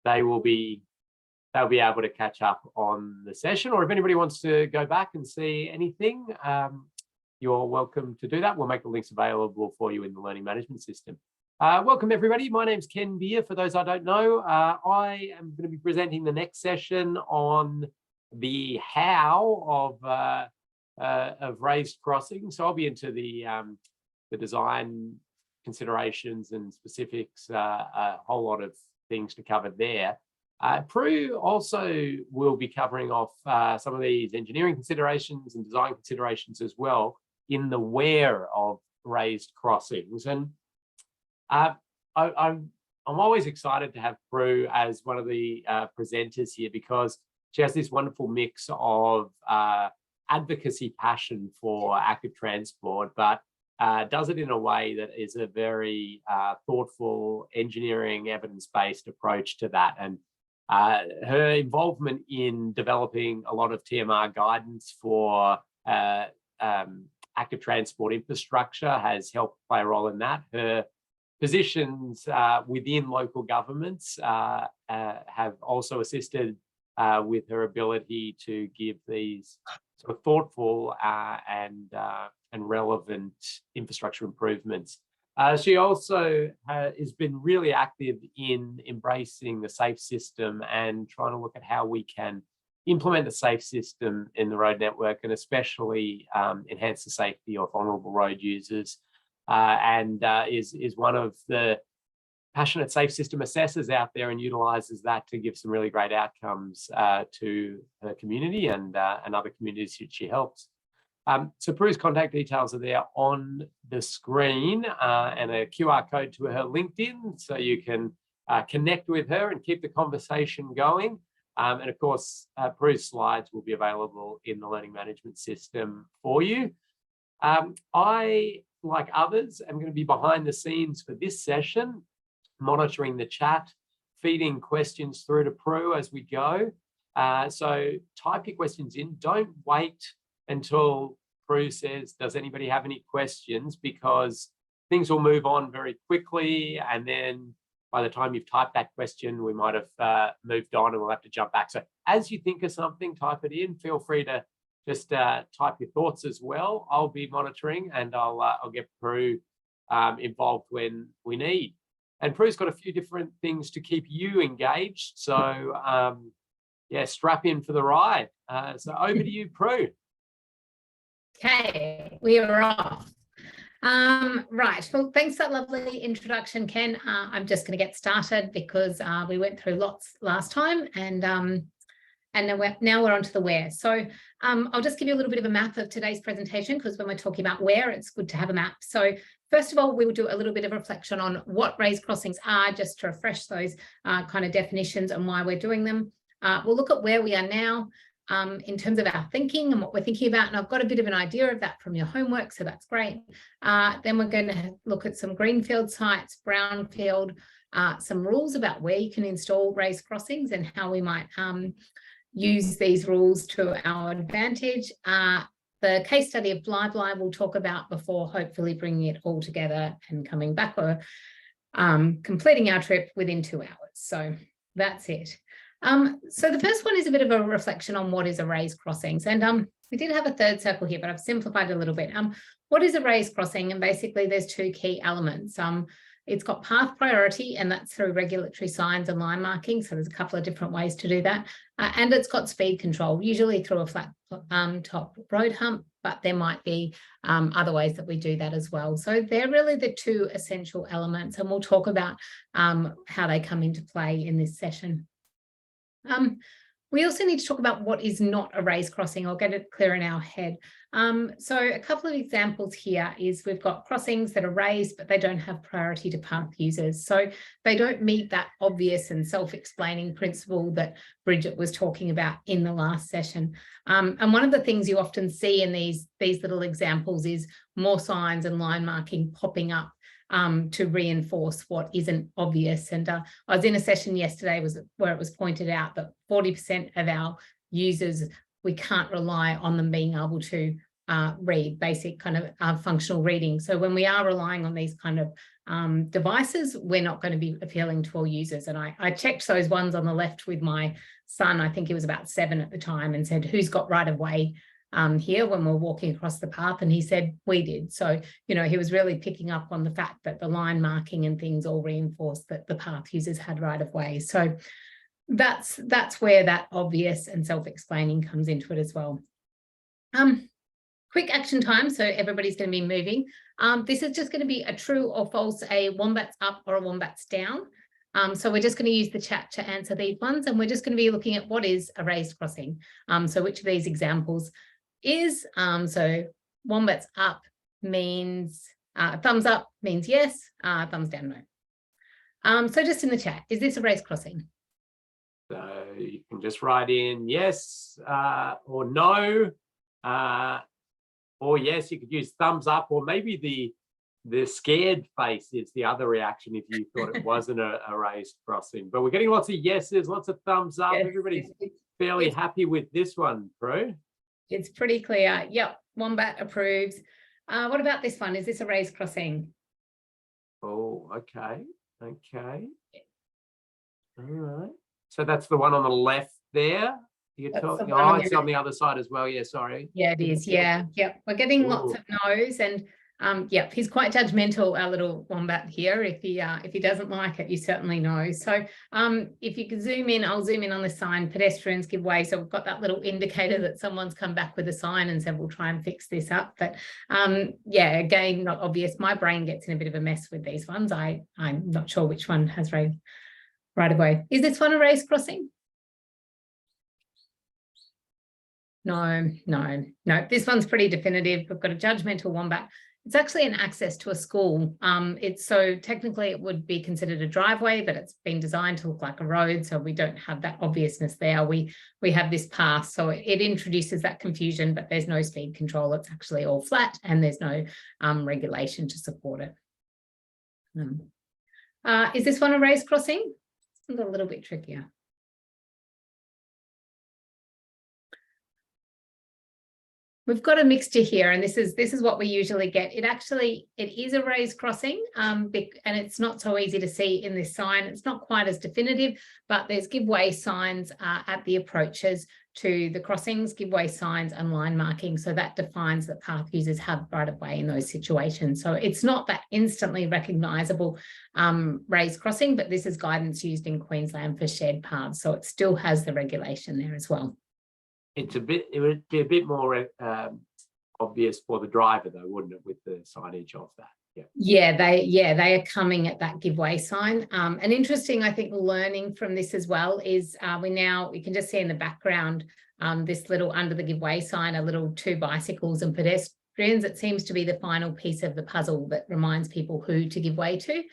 they'll be able to catch up on the session, or if anybody wants to go back and see anything, you're welcome to do that. We'll make the links available for you in the learning management system. Welcome everybody. My name's Ken Beer. For those I don't know, I am going to be presenting the next session on the how of raised crossings. So I'll be into the design considerations and specifics, a whole lot of things to cover there. Prue also will be covering off some of these engineering considerations and design considerations as well in the where of raised crossings. And I'm always excited to have Prue as one of the presenters here, because she has this wonderful mix of advocacy passion for active transport, but does it in a way that is a very thoughtful, engineering, evidence-based approach to that. And her involvement in developing a lot of TMR guidance for active transport infrastructure has helped play a role in that. Her positions within local governments have also assisted with her ability to give these sort of thoughtful and relevant infrastructure improvements. She also has been really active in embracing the SAFE system and trying to look at how we can implement the SAFE system in the road network, and especially enhance the safety of vulnerable road users, and is one of the passionate SAFE system assessors out there, and utilises that to give some really great outcomes to her community and other communities that she helps. So Prue's contact details are there on the screen, and a QR code to her LinkedIn, so you can connect with her and keep the conversation going. And of course, Prue's slides will be available in the learning management system for you. I, like others, am going to be behind the scenes for this session, monitoring the chat, feeding questions through to Prue as we go. So type your questions in. Don't wait until Prue says, does anybody have any questions? Because things will move on very quickly, and then by the time you've typed that question, we might have moved on and we'll have to jump back. So as you think of something, type it in. Feel free to just type your thoughts as well. I'll be monitoring, and I'll get Prue involved when we need. And Prue's got a few different things to keep you engaged. So yeah, strap in for the ride. So over to you, Prue. Okay, we are off. Right, well, thanks for that lovely introduction, Ken. I'm just going to get started because we went through lots last time, and now we're on to the where. So I'll just give you a little bit of a map of today's presentation, because when we're talking about where, it's good to have a map. So first of all, we will do a little bit of reflection on what raised crossings are, just to refresh those kind of definitions and why we're doing them. We'll look at where we are now, in terms of our thinking and what we're thinking about. And I've got a bit of an idea of that from your homework, so that's great. Then we're going to look at some greenfield sites, brownfield, some rules about where you can install raised crossings and how we might use these rules to our advantage. The case study of Bly Bly we'll talk about before hopefully bringing it all together and coming back, or completing our trip within 2 hours. So that's it. So the first one is a bit of a reflection on what is a raised crossings. And we did have a third circle here, but I've simplified it a little bit. What is a raised crossing? And basically there's 2 key elements. It's got path priority, and that's through regulatory signs and line marking. So there's a couple of different ways to do that. And it's got speed control, usually through a flat top road hump, but there might be other ways that we do that as well. So they're really the 2 essential elements, and we'll talk about how they come into play in this session. We also need to talk about what is not a raised crossing. I'll get it clear in our head. So a couple of examples here is we've got crossings that are raised, but they don't have priority to path users. So they don't meet that obvious and self-explaining principle that Bridget was talking about in the last session. And one of the things you often see in these little examples is more signs and line marking popping up to reinforce what isn't obvious. And I was in a session yesterday where it was pointed out that 40% of our users, we can't rely on them being able to read, basic kind of functional reading. So when we are relying on these kind of devices, we're not going to be appealing to all users. And I checked those ones on the left with my son. I think he was about 7 at the time, and said, who's got right of way here when we're walking across the path? And he said, we did. So, you know, he was really picking up on the fact that the line marking and things all reinforced that the path users had right of way. So that's where that obvious and self-explaining comes into it as well. Quick action time, so everybody's going to be moving. This is just going to be a true or false, a wombat's up or a wombat's down. So we're just going to use the chat to answer these ones, and we're just going to be looking at what is a raised crossing. So which of these examples is, so wombat's up means, thumbs up means yes, thumbs down no. So just in the chat, is this a raised crossing? So you can just write in yes or no, or yes. You could use thumbs up, or maybe the scared face is the other reaction if you thought it wasn't a raised crossing. But we're getting lots of yeses, lots of thumbs up. Yes. Everybody's fairly happy with this one, Prue. It's pretty clear. Yep, wombat approves. What about this one? Is this a raised crossing? Oh, okay. Okay. All right. So that's the one on the left there. You're talking, oh, it's on the other side as well. Yeah, sorry. Yeah, it is. Yeah. Yep. We're getting lots of no's, and yep, he's quite judgmental, our little wombat here. If he doesn't like it, you certainly know. So if you can zoom in, I'll zoom in on the sign, pedestrians give way. So we've got that little indicator that someone's come back with a sign and said, we'll try and fix this up. But yeah, again, not obvious. My brain gets in a bit of a mess with these ones. I'm not sure which one has right of way. Is this one a raised crossing? No. This one's pretty definitive. We've got a judgmental wombat. It's actually an access to a school. So technically it would be considered a driveway, but it's been designed to look like a road, so we don't have that obviousness there. We have this path, so it introduces that confusion, but there's no speed control. It's actually all flat, and there's no regulation to support it. Is this one a raised crossing? It's a little bit trickier. We've got a mixture here, and this is what we usually get. It is a raised crossing, and it's not so easy to see in this sign. It's not quite as definitive, but there's give way signs at the approaches to the crossings, give way signs and line marking. So that defines that path users have right of way in those situations. So it's not that instantly recognisable raised crossing, but this is guidance used in Queensland for shared paths. So it still has the regulation there as well. It would be a bit more obvious for the driver, though, wouldn't it, with the signage of that? Yeah, they are coming at that give way sign. And interesting, I think, learning from this as well is we can just see in the background this little under the give way sign, a little 2 bicycles and pedestrians. It seems to be the final piece of the puzzle that reminds people who to give way to.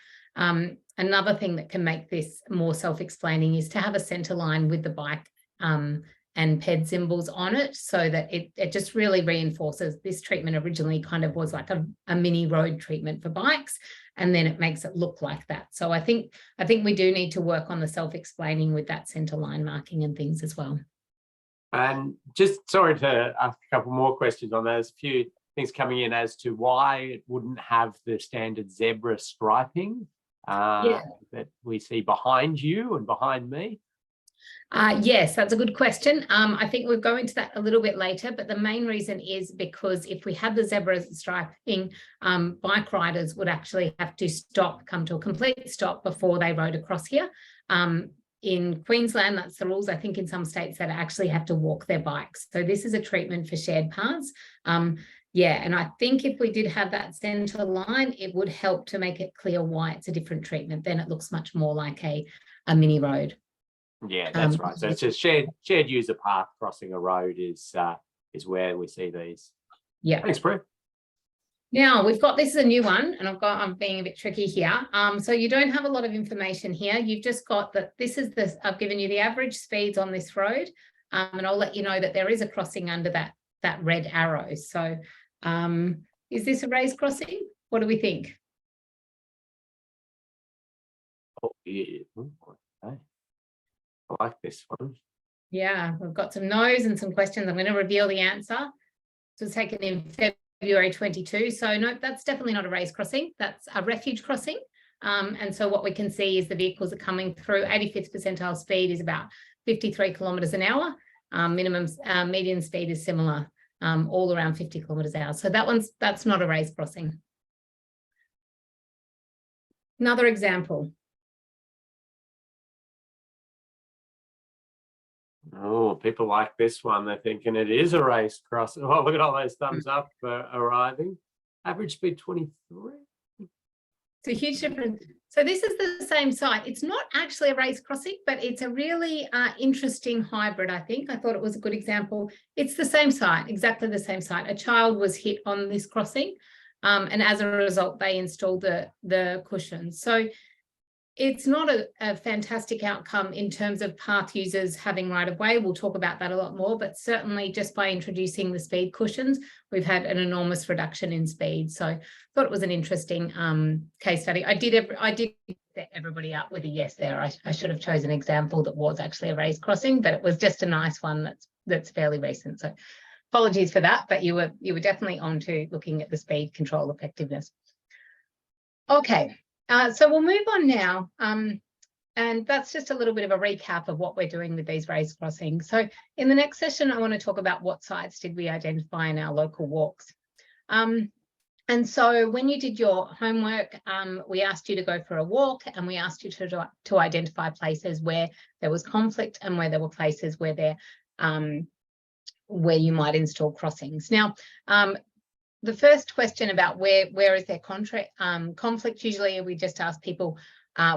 Another thing that can make this more self-explaining is to have a centre line with the bike and PED symbols on it, so that it just really reinforces this treatment originally kind of was like a mini road treatment for bikes, and then it makes it look like that. So I think we do need to work on the self-explaining with that centre line marking and things as well. And just sorry to ask a couple more questions on those. A few things coming in as to why it wouldn't have the standard zebra striping that we see behind you and behind me. Yes, that's a good question. I think we'll go into that a little bit later, but the main reason is because if we had the zebra striping, bike riders would actually have to come to a complete stop before they rode across here. In Queensland, that's the rules. I think in some states that actually have to walk their bikes. So this is a treatment for shared paths. Yeah, and I think if we did have that centre line, it would help to make it clear why it's a different treatment. Then it looks much more like a mini road. Yeah, that's right. So it's a shared user path crossing a road is where we see these. Yeah. Thanks, Prue. Now we've got, this is a new one, and I'm being a bit tricky here. So you don't have a lot of information here. You've just got that this is I've given you the average speeds on this road, and I'll let you know that there is a crossing under that red arrow. So is this a raised crossing? What do we think? Oh, yeah. Okay. I like this one. Yeah, we've got some no's and some questions. I'm going to reveal the answer. It was taken in February 22. So no, that's definitely not a raised crossing. That's a refuge crossing. And so what we can see is the vehicles are coming through. 85th percentile speed is about 53 kilometres an hour. Median speed is similar, all around 50 kilometres an hour. So that's not a raised crossing. Another example. Oh, people like this one. They're thinking it is a race cross. Oh, look at all those thumbs up for arriving. Average speed 23. It's a huge difference. So this is the same site. It's not actually a race crossing, but it's a really interesting hybrid, I think. I thought it was a good example. It's the same site, exactly the same site. A child was hit on this crossing, and as a result, they installed the cushions. So it's not a fantastic outcome in terms of path users having right of way. We'll talk about that a lot more, but certainly just by introducing the speed cushions, we've had an enormous reduction in speed. So I thought it was an interesting case study. I did set everybody up with a yes there. I should have chosen an example that was actually a raised crossing, but it was just a nice one that's fairly recent. So apologies for that, but you were definitely on to looking at the speed control effectiveness. Okay. So we'll move on now, and that's just a little bit of a recap of what we're doing with these raised crossings. So in the next session, I want to talk about what sites did we identify in our local walks. And so when you did your homework, we asked you to go for a walk, and we asked you to identify places where there was conflict and where there were places where you might install crossings. Now, the first question about where is there conflict, usually we just ask people,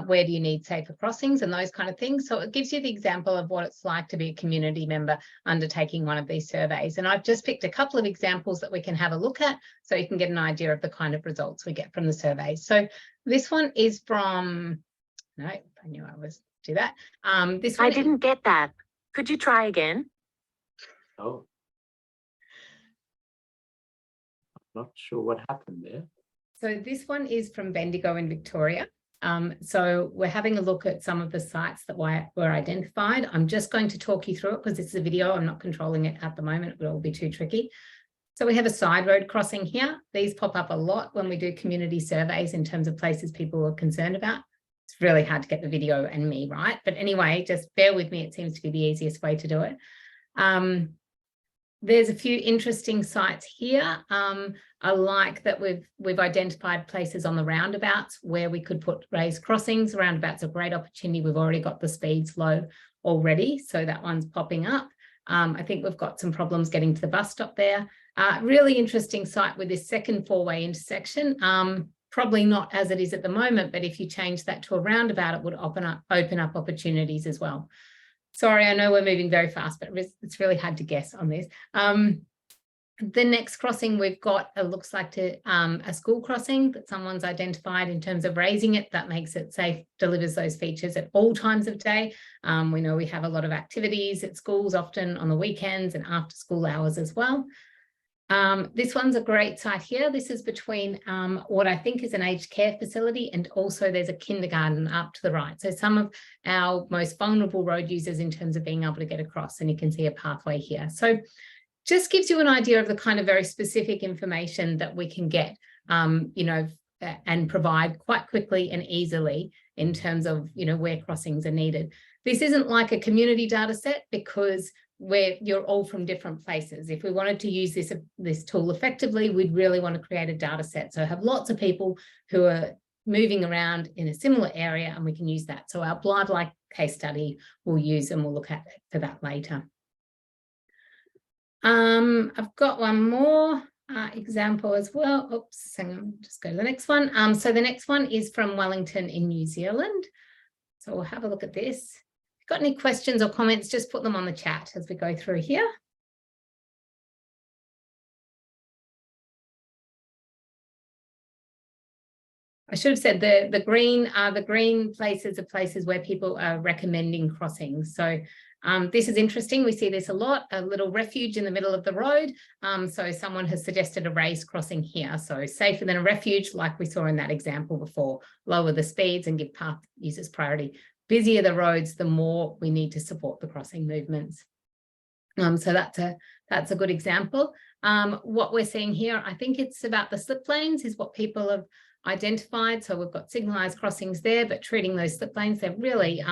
where do you need safer crossings and those kind of things. So it gives you the example of what it's like to be a community member undertaking one of these surveys. And I've just picked a couple of examples that we can have a look at so you can get an idea of the kind of results we get from the surveys. So this one is from, no, I knew I was do that. This one I didn't get that. Could you try again? Oh. Not sure what happened there. So this one is from Bendigo in Victoria. So we're having a look at some of the sites that were identified. I'm just going to talk you through it because it's a video. I'm not controlling it at the moment. It would all be too tricky. So we have a side road crossing here. These pop up a lot when we do community surveys in terms of places people are concerned about. It's really hard to get the video and me right. But anyway, just bear with me. It seems to be the easiest way to do it. There's a few interesting sites here. I like that we've identified places on the roundabouts where we could put raised crossings. Roundabouts are a great opportunity. We've already got the speeds low already, so that one's popping up. I think we've got some problems getting to the bus stop there. Really interesting site with this second four-way intersection. Probably not as it is at the moment, but if you change that to a roundabout, it would open up opportunities as well. Sorry, I know we're moving very fast, but it's really hard to guess on this. The next crossing we've got looks like a school crossing that someone's identified in terms of raising it. That makes it safe, delivers those features at all times of day. We know we have a lot of activities at schools, often on the weekends and after school hours as well. This one's a great site here. This is between what I think is an aged care facility, and also there's a kindergarten up to the right. So some of our most vulnerable road users in terms of being able to get across, and you can see a pathway here. So just gives you an idea of the kind of very specific information that we can get, and provide quite quickly and easily in terms of, where crossings are needed. This isn't like a community data set because you're all from different places. If we wanted to use this tool effectively, we'd really want to create a data set. So have lots of people who are moving around in a similar area, and we can use that. So our Blythe-like case study we'll use, and we'll look at for that later. I've got one more example as well. Oops, hang on, just go to the next one. So the next one is from Wellington in New Zealand. So we'll have a look at this. If you've got any questions or comments, just put them on the chat as we go through here. I should have said the green places are places where people are recommending crossings. So this is interesting. We see this a lot, a little refuge in the middle of the road. So someone has suggested a raised crossing here. So safer than a refuge, like we saw in that example before. Lower the speeds and give path users priority. Busier the roads, the more we need to support the crossing movements. So that's a good example. What we're seeing here, I think it's about the slip lanes is what people have identified. So we've got signalized crossings there, but treating those slip lanes, they're really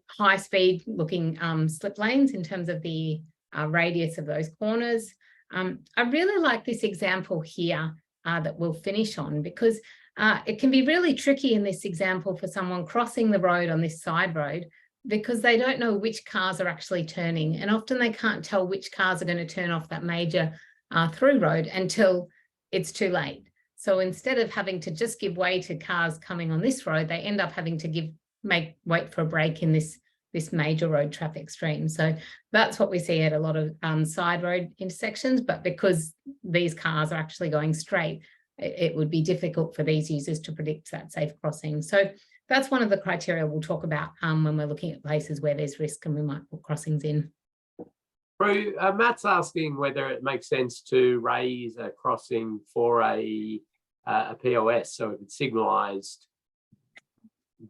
high speed looking slip lanes in terms of the radius of those corners. I really like this example here that we'll finish on, because it can be really tricky in this example for someone crossing the road on this side road, because they don't know which cars are actually turning, and often they can't tell which cars are going to turn off that major through road until it's too late. So instead of having to just give way to cars coming on this road, they end up having to wait for a break in this major road traffic stream. So that's what we see at a lot of side road intersections, but because these cars are actually going straight, it would be difficult for these users to predict that safe crossing. So that's one of the criteria we'll talk about when we're looking at places where there's risk and we might put crossings in. Prue, Matt's asking whether it makes sense to raise a crossing for a POS. So if it's signalised,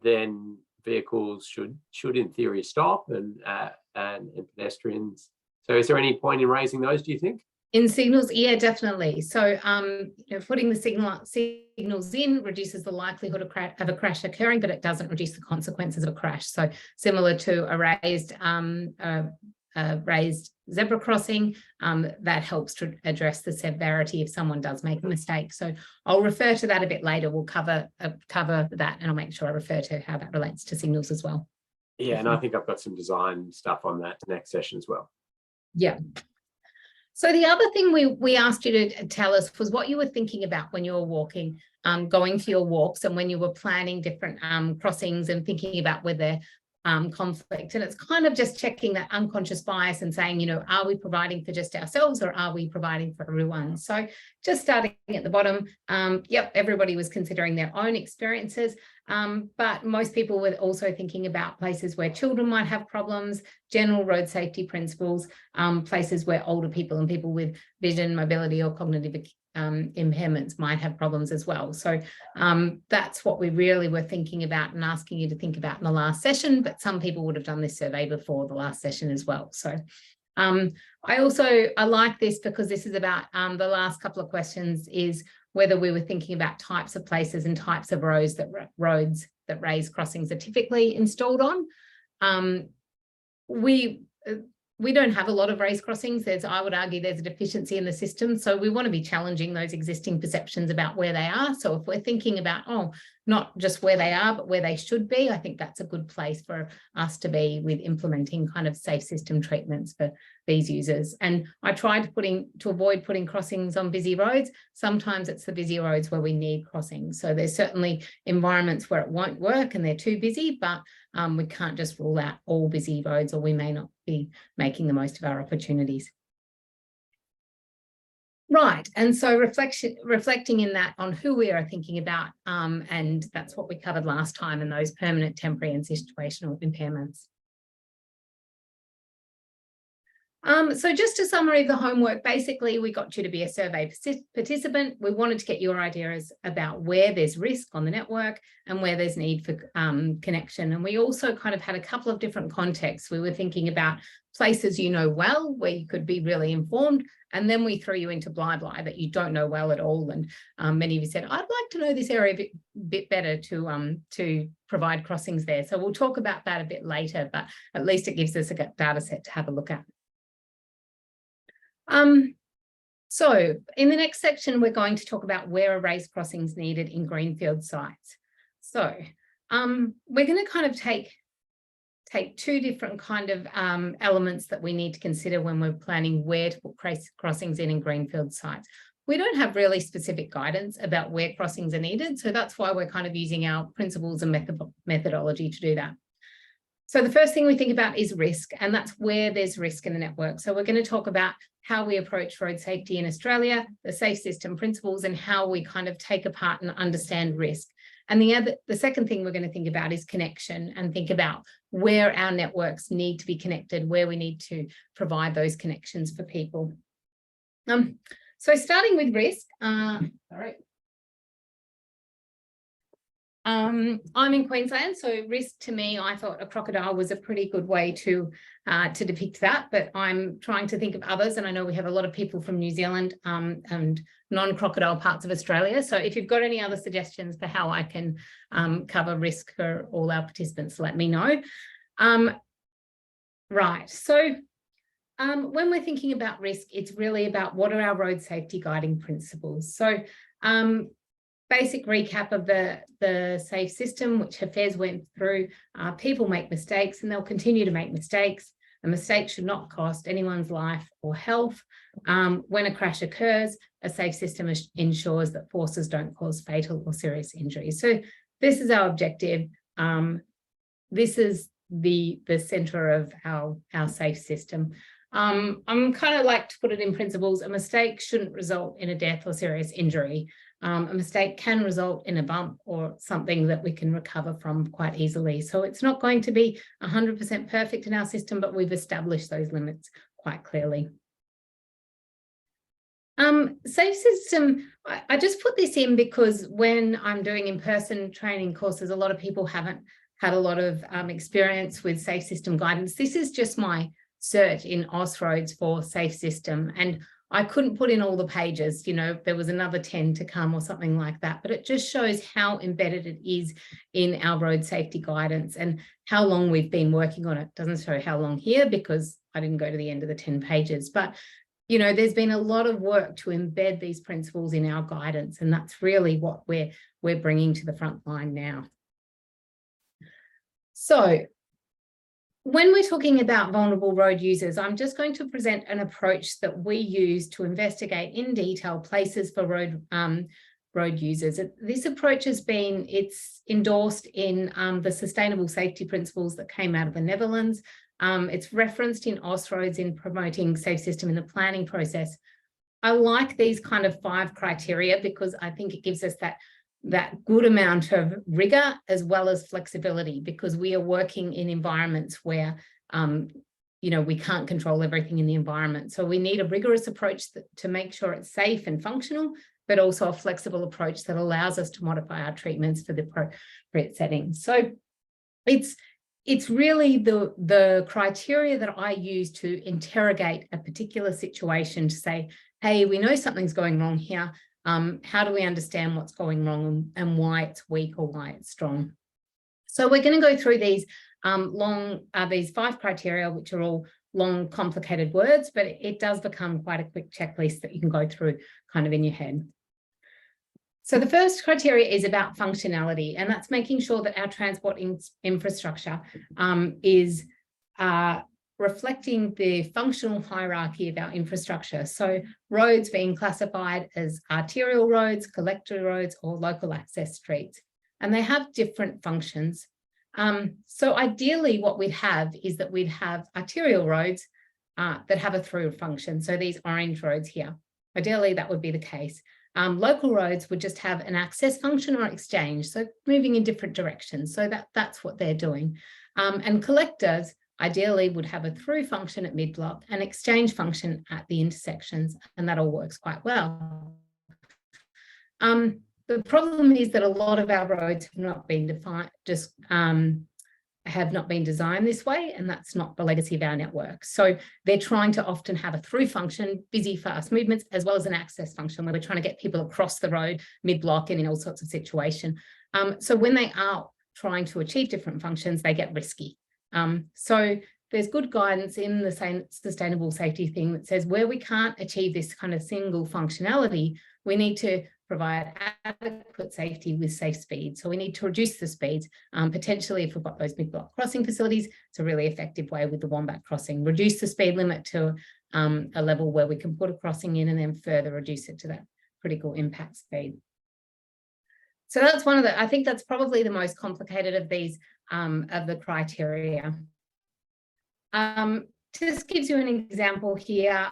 then vehicles should in theory stop and pedestrians. So is there any point in raising those, do you think? In signals, yeah, definitely. So putting the signals in reduces the likelihood of a crash occurring, but it doesn't reduce the consequences of a crash. So similar to a raised zebra crossing, that helps to address the severity if someone does make a mistake. So I'll refer to that a bit later. We'll cover that, and I'll make sure I refer to how that relates to signals as well. Yeah, and I think I've got some design stuff on that next session as well. Yeah. So the other thing we asked you to tell us was what you were thinking about when you were walking, going for your walks, and when you were planning different crossings and thinking about whether conflict. And it's kind of just checking that unconscious bias and saying, are we providing for just ourselves or are we providing for everyone? So just starting at the bottom, yep, everybody was considering their own experiences, but most people were also thinking about places where children might have problems, general road safety principles, places where older people and people with vision, mobility or cognitive impairments might have problems as well. So that's what we really were thinking about and asking you to think about in the last session, but some people would have done this survey before the last session as well. So I like this because this is about the last couple of questions is whether we were thinking about types of places and types of roads that raised crossings are typically installed on. We don't have a lot of raised crossings. I would argue there's a deficiency in the system. So we want to be challenging those existing perceptions about where they are. So if we're thinking about, not just where they are, but where they should be, I think that's a good place for us to be with implementing kind of safe system treatments for these users. And I tried to avoid putting crossings on busy roads. Sometimes it's the busy roads where we need crossings. So there's certainly environments where it won't work and they're too busy, but we can't just rule out all busy roads, or we may not be making the most of our opportunities. Right, and so reflecting in that on who we are thinking about, and that's what we covered last time, in those permanent, temporary and situational impairments. So just a summary of the homework, basically we got you to be a survey participant. We wanted to get your ideas about where there's risk on the network and where there's need for connection. And we also kind of had a couple of different contexts. We were thinking about places you know well, where you could be really informed, and then we threw you into blah that you don't know well at all. And many of you said, I'd like to know this area a bit better to provide crossings there. So we'll talk about that a bit later, but at least it gives us a data set to have a look at. So in the next section, we're going to talk about where are raised crossings needed in greenfield sites. So we're going to kind of take two different kind of elements that we need to consider when we're planning where to put crossings in greenfield sites. We don't have really specific guidance about where crossings are needed, so that's why we're kind of using our principles and methodology to do that. So the first thing we think about is risk, and that's where there's risk in the network. So we're going to talk about how we approach road safety in Australia, the safe system principles, and how we kind of take apart and understand risk. And the second thing we're going to think about is connection, and think about where our networks need to be connected, where we need to provide those connections for people. So starting with risk, I'm in Queensland, so risk to me, I thought a crocodile was a pretty good way to depict that, but I'm trying to think of others, and I know we have a lot of people from New Zealand and non-crocodile parts of Australia. So if you've got any other suggestions for how I can cover risk for all our participants, let me know. Right, so when we're thinking about risk, it's really about what are our road safety guiding principles. So basic recap of the SAFE system, which Hafez went through. People make mistakes and they'll continue to make mistakes. A mistake should not cost anyone's life or health. When a crash occurs, a SAFE system ensures that forces don't cause fatal or serious injuries. So this is our objective. This is the center of our SAFE system. I'm kind of like to put it in principles. A mistake shouldn't result in a death or serious injury. A mistake can result in a bump or something that we can recover from quite easily. So it's not going to be 100% perfect in our system, but we've established those limits quite clearly. SAFE system, I just put this in because when I'm doing in-person training courses, a lot of people haven't had a lot of experience with SAFE system guidance. This is just my search in Austroads for SAFE system, and I couldn't put in all the pages, you know, there was another 10 to come or something like that, but it just shows how embedded it is in our road safety guidance and how long we've been working on it. It doesn't show how long here because I didn't go to the end of the 10 pages, but you know, there's been a lot of work to embed these principles in our guidance, and that's really what we're bringing to the front line now. So when we're talking about vulnerable road users, I'm just going to present an approach that we use to investigate in detail places for road users. This approach it's endorsed in the Sustainable Safety Principles that came out of the Netherlands. It's referenced in Austroads in promoting SAFE system in the planning process. I like these kind of 5 criteria because I think it gives us that good amount of rigor as well as flexibility, because we are working in environments where, you know, we can't control everything in the environment. So we need a rigorous approach to make sure it's safe and functional, but also a flexible approach that allows us to modify our treatments for the appropriate settings. So it's really the criteria that I use to interrogate a particular situation to say, hey, we know something's going wrong here. How do we understand what's going wrong and why it's weak or why it's strong? So we're going to go through these these 5 criteria, which are all long, complicated words, but it does become quite a quick checklist that you can go through kind of in your head. So the first criteria is about functionality, and that's making sure that our transport infrastructure is reflecting the functional hierarchy of our infrastructure. So roads being classified as arterial roads, collector roads, or local access streets, and they have different functions. So ideally what we'd have is that we'd have arterial roads that have a through function. So these orange roads here, ideally that would be the case. Local roads would just have an access function or exchange, so moving in different directions. So that's what they're doing. And collectors ideally would have a through function at mid-block, an exchange function at the intersections, and that all works quite well. The problem is that a lot of our roads have not been defined, have not been designed this way, and that's not the legacy of our network. So they're trying to often have a through function, busy, fast movements, as well as an access function where we're trying to get people across the road mid-block and in all sorts of situations. So when they are trying to achieve different functions, they get risky. So there's good guidance in the sustainable safety thing that says where we can't achieve this kind of single functionality, we need to provide adequate safety with safe speed. So we need to reduce the speeds. Potentially, if we've got those mid-block crossing facilities, it's a really effective way with the Wombat crossing. Reduce the speed limit to a level where we can put a crossing in and then further reduce it to that critical impact speed. So that's one of I think that's probably the most complicated of these, of the criteria. Just gives you an example here.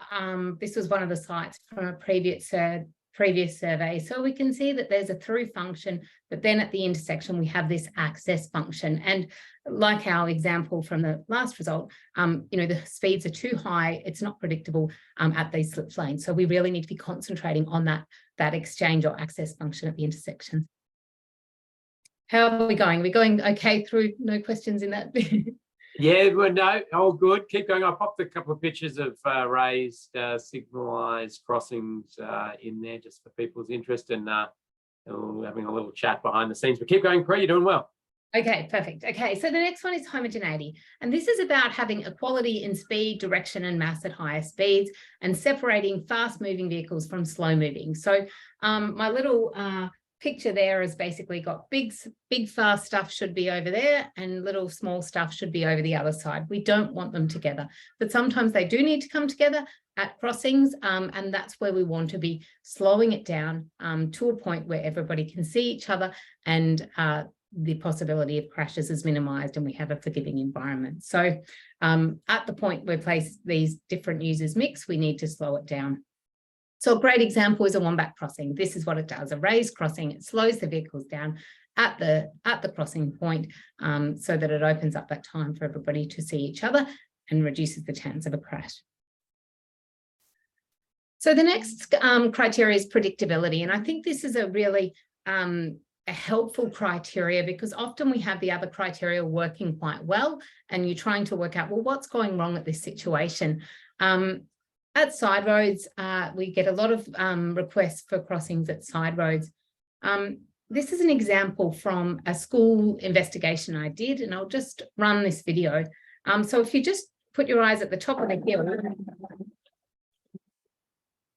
This was one of the sites from a previous survey. So we can see that there's a through function, but then at the intersection, we have this access function. And like our example from the last result, you know, the speeds are too high. It's not predictable at these slip lanes. So we really need to be concentrating on that exchange or access function at the intersection. How are we going? Are we going okay through? No questions in that? Yeah, well, no, all good. Keep going. I popped a couple of pictures of raised signalised crossings in there just for people's interest, and having a little chat behind the scenes. But keep going, Pre, you're doing well. Okay, perfect. Okay, so the next one is homogeneity. And this is about having equality in speed, direction, and mass at higher speeds and separating fast-moving vehicles from slow-moving. So my little picture there has basically got big, fast stuff should be over there and little small stuff should be over the other side. We don't want them together, but sometimes they do need to come together at crossings, and that's where we want to be slowing it down to a point where everybody can see each other and the possibility of crashes is minimized and we have a forgiving environment. So at the point where these different users mix, we need to slow it down. So a great example is a Wombat crossing. This is what it does, a raised crossing. It slows the vehicles down at the crossing point so that it opens up that time for everybody to see each other and reduces the chance of a crash. So the next criteria is predictability. And I think this is a really a helpful criteria because often we have the other criteria working quite well and you're trying to work out, well, what's going wrong at this situation? At side roads, we get a lot of requests for crossings at side roads. This is an example from a school investigation I did, and I'll just run this video. So if you just put your eyes at the top of the hill,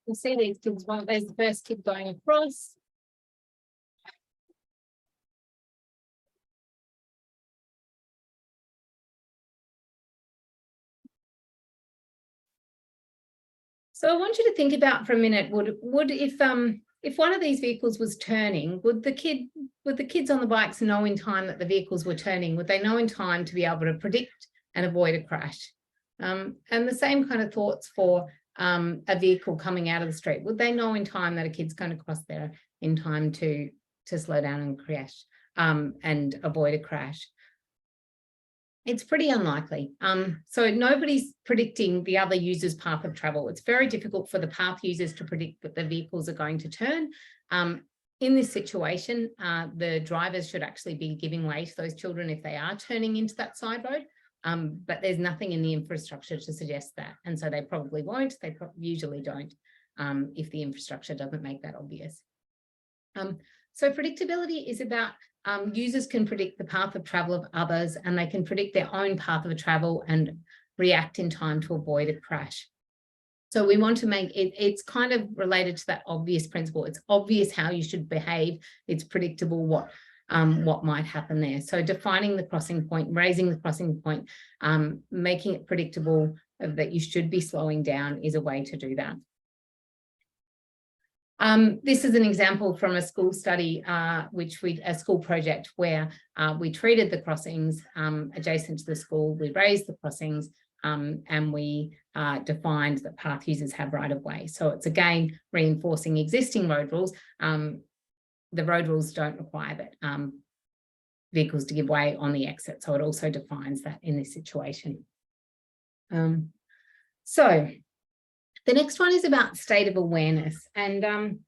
you'll see these kids. Well, there's the first kid going across. So I want you to think about for a minute, would if one of these vehicles was turning, would the kids on the bikes know in time that the vehicles were turning? Would they know in time to be able to predict and avoid a crash? And the same kind of thoughts for a vehicle coming out of the street. Would they know in time that a kid's going to cross there in time to slow down and crash and avoid a crash? It's pretty unlikely. So nobody's predicting the other user's path of travel. It's very difficult for the path users to predict that the vehicles are going to turn. In this situation, the drivers should actually be giving way to those children if they are turning into that side road. But there's nothing in the infrastructure to suggest that. And so they probably won't. They usually don't if the infrastructure doesn't make that obvious. So predictability is about users can predict the path of travel of others and they can predict their own path of travel and react in time to avoid a crash. So we want to make it, it's kind of related to that obvious principle. It's obvious how you should behave. It's predictable what might happen there. So defining the crossing point, raising the crossing point, making it predictable that you should be slowing down is a way to do that. This is an example from a school study, a school project where we treated the crossings adjacent to the school, we raised the crossings and we defined that path users have right of way. So it's again reinforcing existing road rules. The road rules don't require that vehicles to give way on the exit. So it also defines that in this situation. So the next one is about state of awareness. And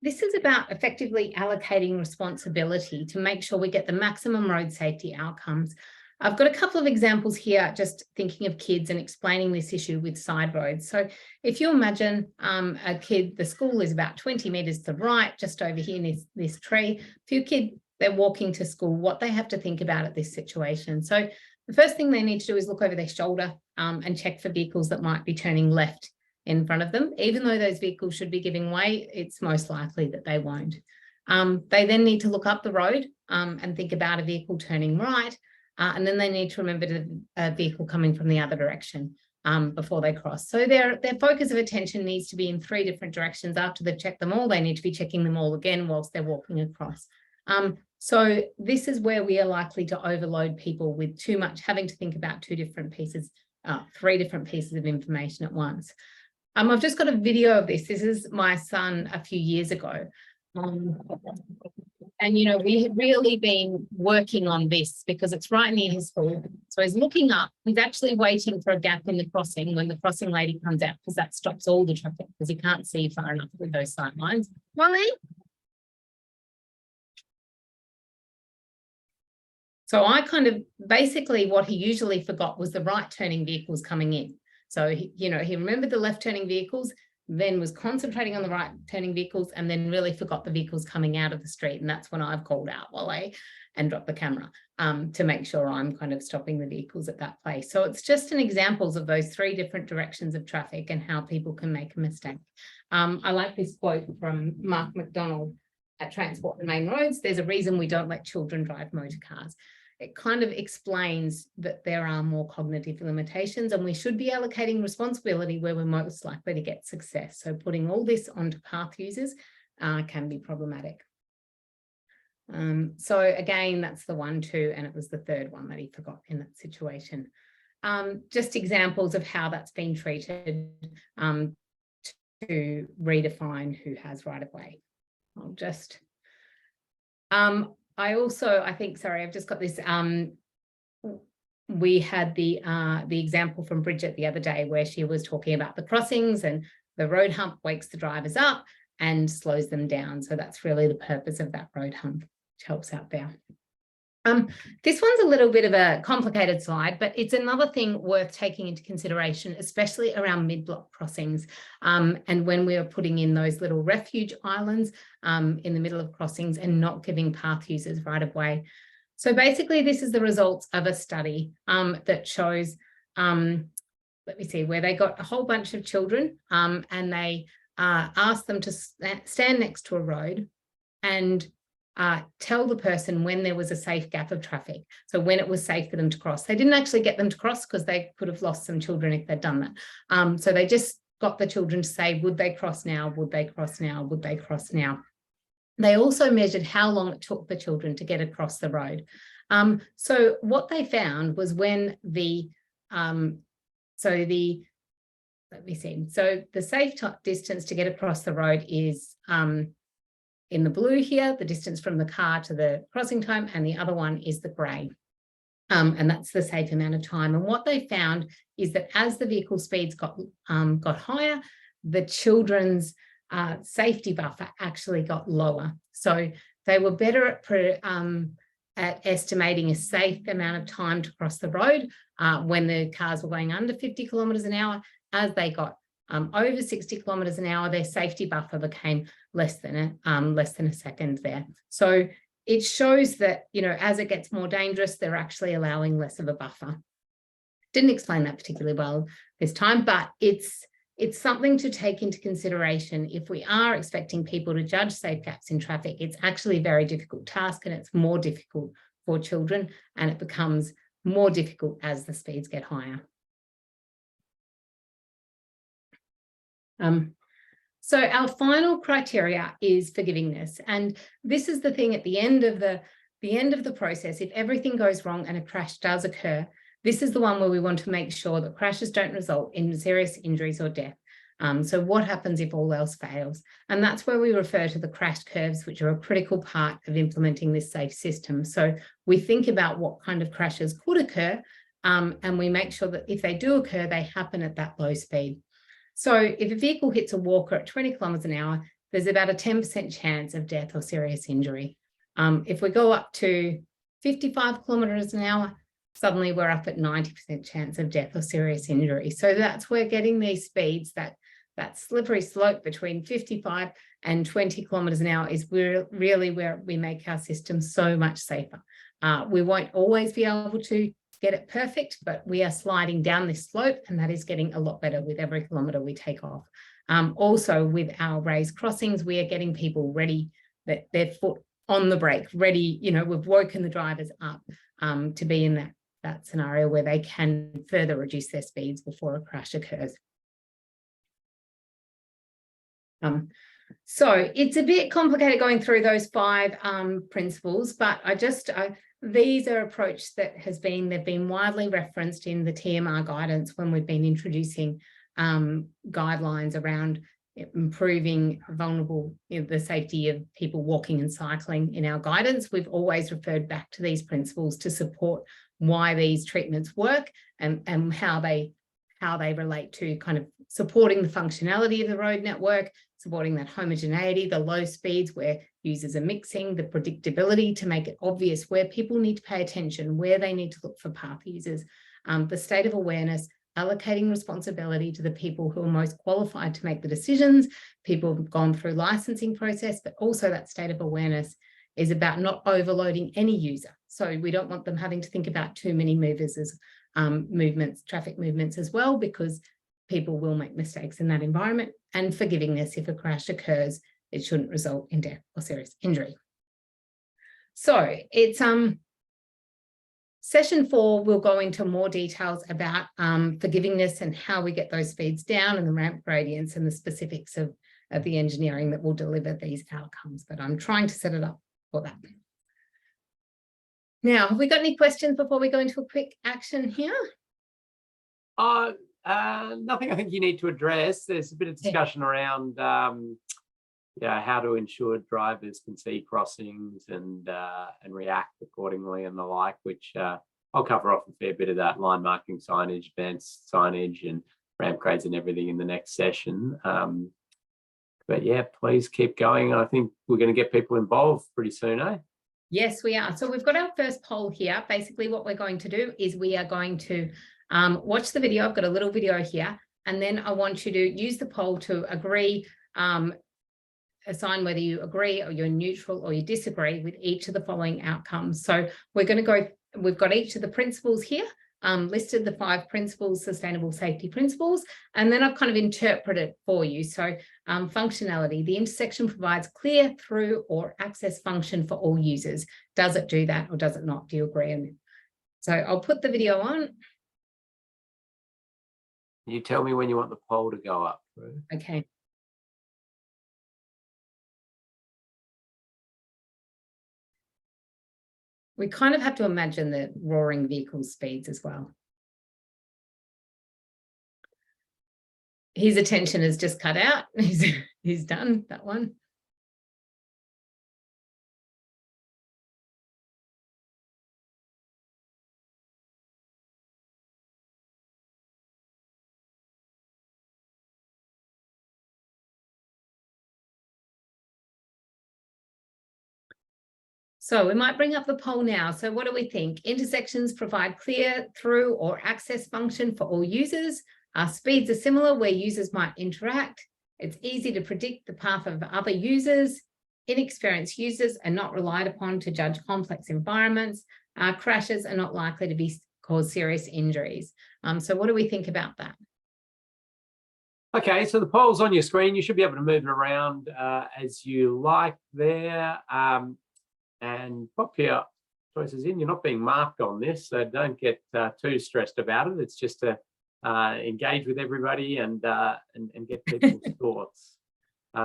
this is about effectively allocating responsibility to make sure we get the maximum road safety outcomes. I've got a couple of examples here, just thinking of kids and explaining this issue with side roads. So if you imagine a kid, the school is about 20 metres to the right, just over here in this tree. If your kid, they're walking to school, what they have to think about at this situation. So the first thing they need to do is look over their shoulder and check for vehicles that might be turning left in front of them. Even though those vehicles should be giving way, it's most likely that they won't. They then need to look up the road and think about a vehicle turning right. And then they need to remember a vehicle coming from the other direction before they cross. So their focus of attention needs to be in 3 different directions. After they've checked them all, they need to be checking them all again whilst they're walking across. So this is where we are likely to overload people with too much, having to think about 3 different pieces of information at once. I've just got a video of this. This is my son a few years ago. And, you know, we had really been working on this because it's right near his school. So he's looking up. He's actually waiting for a gap in the crossing when the crossing lady comes out because that stops all the traffic because he can't see far enough with those sight lines. Wally? So I kind of, basically what he usually forgot was the right turning vehicles coming in. So, he remembered the left turning vehicles, then was concentrating on the right turning vehicles, and then really forgot the vehicles coming out of the street. And that's when I've called out and dropped the camera to make sure I'm kind of stopping the vehicles at that place. So it's just an examples of those 3 different directions of traffic and how people can make a mistake. I like this quote from Mark McDonald at Transport and Main Roads. There's a reason we don't let children drive motor cars. It kind of explains that there are more cognitive limitations, and we should be allocating responsibility where we're most likely to get success. So putting all this onto path users can be problematic. So again, that's the 1, 2, and it was the 3rd one that he forgot in that situation. Just examples of how that's been treated to redefine who has right of way. I'll just, I think, sorry, I've just got this. We had the example from Bridget the other day where she was talking about the crossings, and the road hump wakes the drivers up and slows them down. So that's really the purpose of that road hump, which helps out there. This one's a little bit of a complicated slide, but it's another thing worth taking into consideration, especially around mid-block crossings. And when we are putting in those little refuge islands in the middle of crossings and not giving path users right of way. So basically, this is the results of a study that shows, let me see, where they got a whole bunch of children and they asked them to stand next to a road and tell the person when there was a safe gap of traffic. So when it was safe for them to cross. They didn't actually get them to cross because they could have lost some children if they'd done that. So they just got the children to say, would they cross now? Would they cross now? Would they cross now? They also measured how long it took the children to get across the road. So what they found was when let me see. So the safe distance to get across the road is in the blue here, the distance from the car to the crossing time, and the other one is the grey. And that's the safe amount of time. And what they found is that as the vehicle speeds got higher, the children's safety buffer actually got lower. So they were better at estimating a safe amount of time to cross the road when the cars were going under 50 kilometres an hour. As they got over 60 kilometres an hour, their safety buffer became less than a second there. So it shows that, as it gets more dangerous, they're actually allowing less of a buffer. Didn't explain that particularly well this time, but it's something to take into consideration. If we are expecting people to judge safe gaps in traffic, it's actually a very difficult task, and it's more difficult for children, and it becomes more difficult as the speeds get higher. So our final criteria is forgivingness, and this is the thing at the end of the process. If everything goes wrong and a crash does occur, this is the one where we want to make sure that crashes don't result in serious injuries or death. So what happens if all else fails? And that's where we refer to the crash curves, which are a critical part of implementing this safe system. So we think about what kind of crashes could occur, and we make sure that if they do occur, they happen at that low speed. So if a vehicle hits a walker at 20 kilometres an hour, there's about a 10% chance of death or serious injury. If we go up to 55 kilometres an hour, suddenly we're up at 90% chance of death or serious injury. So that's where getting these speeds, that slippery slope between 55 and 20 kilometres an hour is really where we make our system so much safer. We won't always be able to get it perfect, but we are sliding down this slope, and that is getting a lot better with every kilometre we take off. Also, with our raised crossings, we are getting people ready, that their foot on the brake, ready. We've woken the drivers up to be in that scenario where they can further reduce their speeds before a crash occurs. So it's a bit complicated going through those 5 principles, but these are approaches that they've been widely referenced in the TMR guidance when we've been introducing guidelines around improving the safety of people walking and cycling in our guidance. We've always referred back to these principles to support why these treatments work and how they relate to kind of supporting the functionality of the road network, supporting that homogeneity, the low speeds where users are mixing, the predictability to make it obvious where people need to pay attention, where they need to look for path users, the state of awareness, allocating responsibility to the people who are most qualified to make the decisions, people who've gone through licensing process, but also that state of awareness is about not overloading any user. So we don't want them having to think about too many movers as traffic movements as well, because people will make mistakes in that environment, and forgivingness if a crash occurs, it shouldn't result in death or serious injury. So it's session 4, we'll go into more details about forgivingness and how we get those speeds down and the ramp gradients and the specifics of the engineering that will deliver these outcomes. But I'm trying to set it up for that. Now, have we got any questions before we go into a quick action here? Nothing I think you need to address. There's a bit of discussion around how to ensure drivers can see crossings and react accordingly and the like, which I'll cover off a fair bit of that: line marking signage, advanced signage, and ramp grades and everything in the next session. But yeah, please keep going. I think we're going to get people involved pretty soon, eh? Yes, we are. So we've got our first poll here. Basically, what we're going to do is we are going to watch the video. I've got a little video here, and then I want you to use the poll to agree, assign whether you agree or you're neutral or you disagree with each of the following outcomes. So we're going to go, we've got each of the principles here, listed the 5 principles, sustainable safety principles, and then I've kind of interpreted for you. So functionality, the intersection provides clear through or access function for all users. Does it do that or does it not? Do you agree? So I'll put the video on. You tell me when you want the poll to go up. Okay. We kind of have to imagine the roaring vehicle speeds as well. His attention has just cut out. He's done that one. So we might bring up the poll now. So what do we think? Intersections provide clear through or access function for all users. Speeds are similar where users might interact. It's easy to predict the path of other users. Inexperienced users are not relied upon to judge complex environments. Crashes are not likely to cause serious injuries. So what do we think about that? Okay, so the poll's on your screen. You should be able to move it around as you like there. And pop your choices in. You're not being marked on this, so don't get too stressed about it. It's just to engage with everybody and get people's thoughts.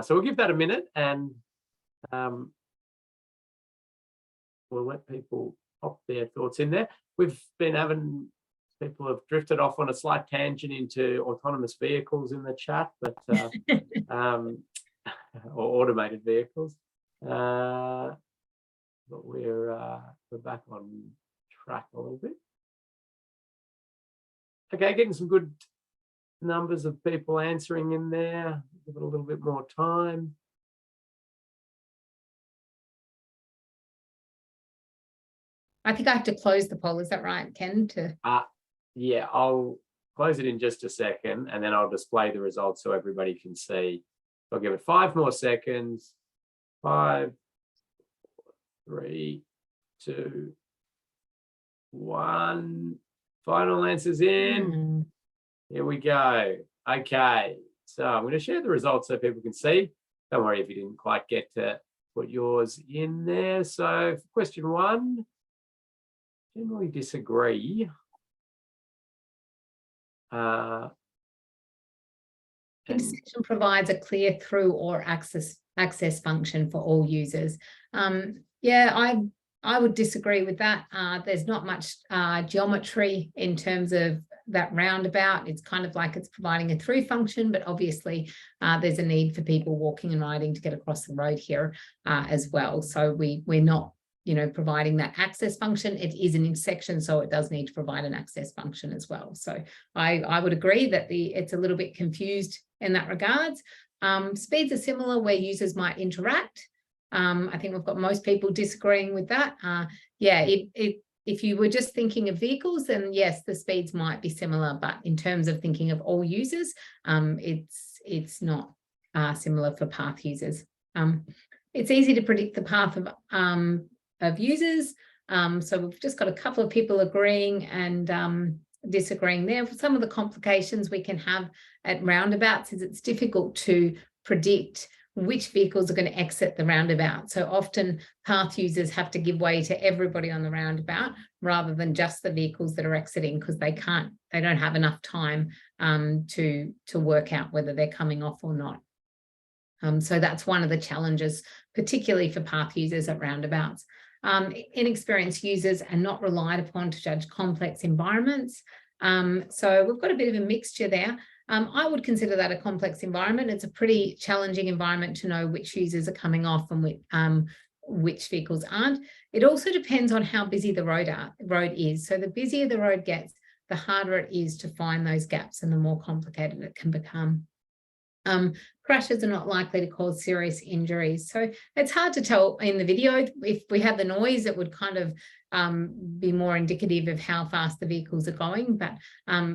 So we'll give that a minute, and we'll let people pop their thoughts in there. We've been having people have drifted off on a slight tangent into autonomous vehicles in the chat, but or automated vehicles. But we're back on track a little bit. Okay, getting some good numbers of people answering in there. Give it a little bit more time. I think I have to close the poll. Is that right, Ken? Yeah, I'll close it in just a second, and then I'll display the results so everybody can see. I'll give it 5 more seconds. 5, 3, 2, 1. Final answers in. Here we go. Okay, so I'm going to share the results so people can see. Don't worry if you didn't quite get to put yours in there. So for question 1, generally disagree. Intersection provides a clear through or access function for all users. Yeah, I would disagree with that. There's not much geometry in terms of that roundabout. It's kind of like it's providing a through function, but obviously there's a need for people walking and riding to get across the road here as well. So we're not, providing that access function. It is an intersection, so it does need to provide an access function as well. So I would agree that it's a little bit confused in that regards. Speeds are similar where users might interact. I think we've got most people disagreeing with that. Yeah, if you were just thinking of vehicles, then yes, the speeds might be similar, but in terms of thinking of all users, it's not similar for path users. It's easy to predict the path of users. So we've just got a couple of people agreeing and disagreeing there. Some of the complications we can have at roundabouts is it's difficult to predict which vehicles are going to exit the roundabout. So often path users have to give way to everybody on the roundabout rather than just the vehicles that are exiting, because they don't have enough time to work out whether they're coming off or not. So that's one of the challenges, particularly for path users at roundabouts. Inexperienced users are not relied upon to judge complex environments. So we've got a bit of a mixture there. I would consider that a complex environment. It's a pretty challenging environment to know which users are coming off and which vehicles aren't. It also depends on how busy the road is. So the busier the road gets, the harder it is to find those gaps and the more complicated it can become. Crashes are not likely to cause serious injuries. So it's hard to tell in the video. If we had the noise, it would kind of be more indicative of how fast the vehicles are going, but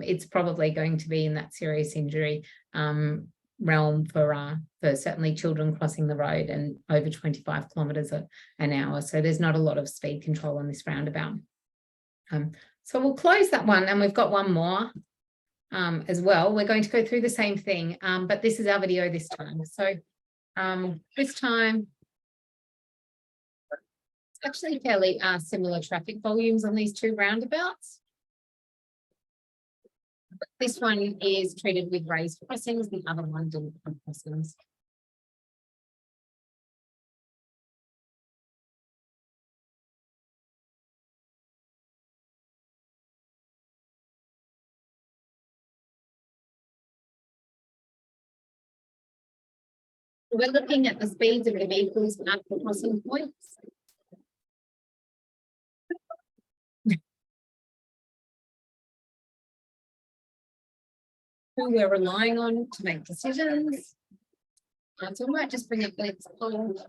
it's probably going to be in that serious injury realm for certainly children crossing the road and over 25 kilometres an hour. So there's not a lot of speed control on this roundabout. So we'll close that one, and we've got one more as well. We're going to go through the same thing, but this is our video this time. So this time, it's actually fairly similar traffic volumes on these two roundabouts. This one is treated with raised crossings, the other one didn't have crossings. We're looking at the speeds of the vehicles at the crossing points. Who we're relying on to make decisions. So we might just bring up the next poll.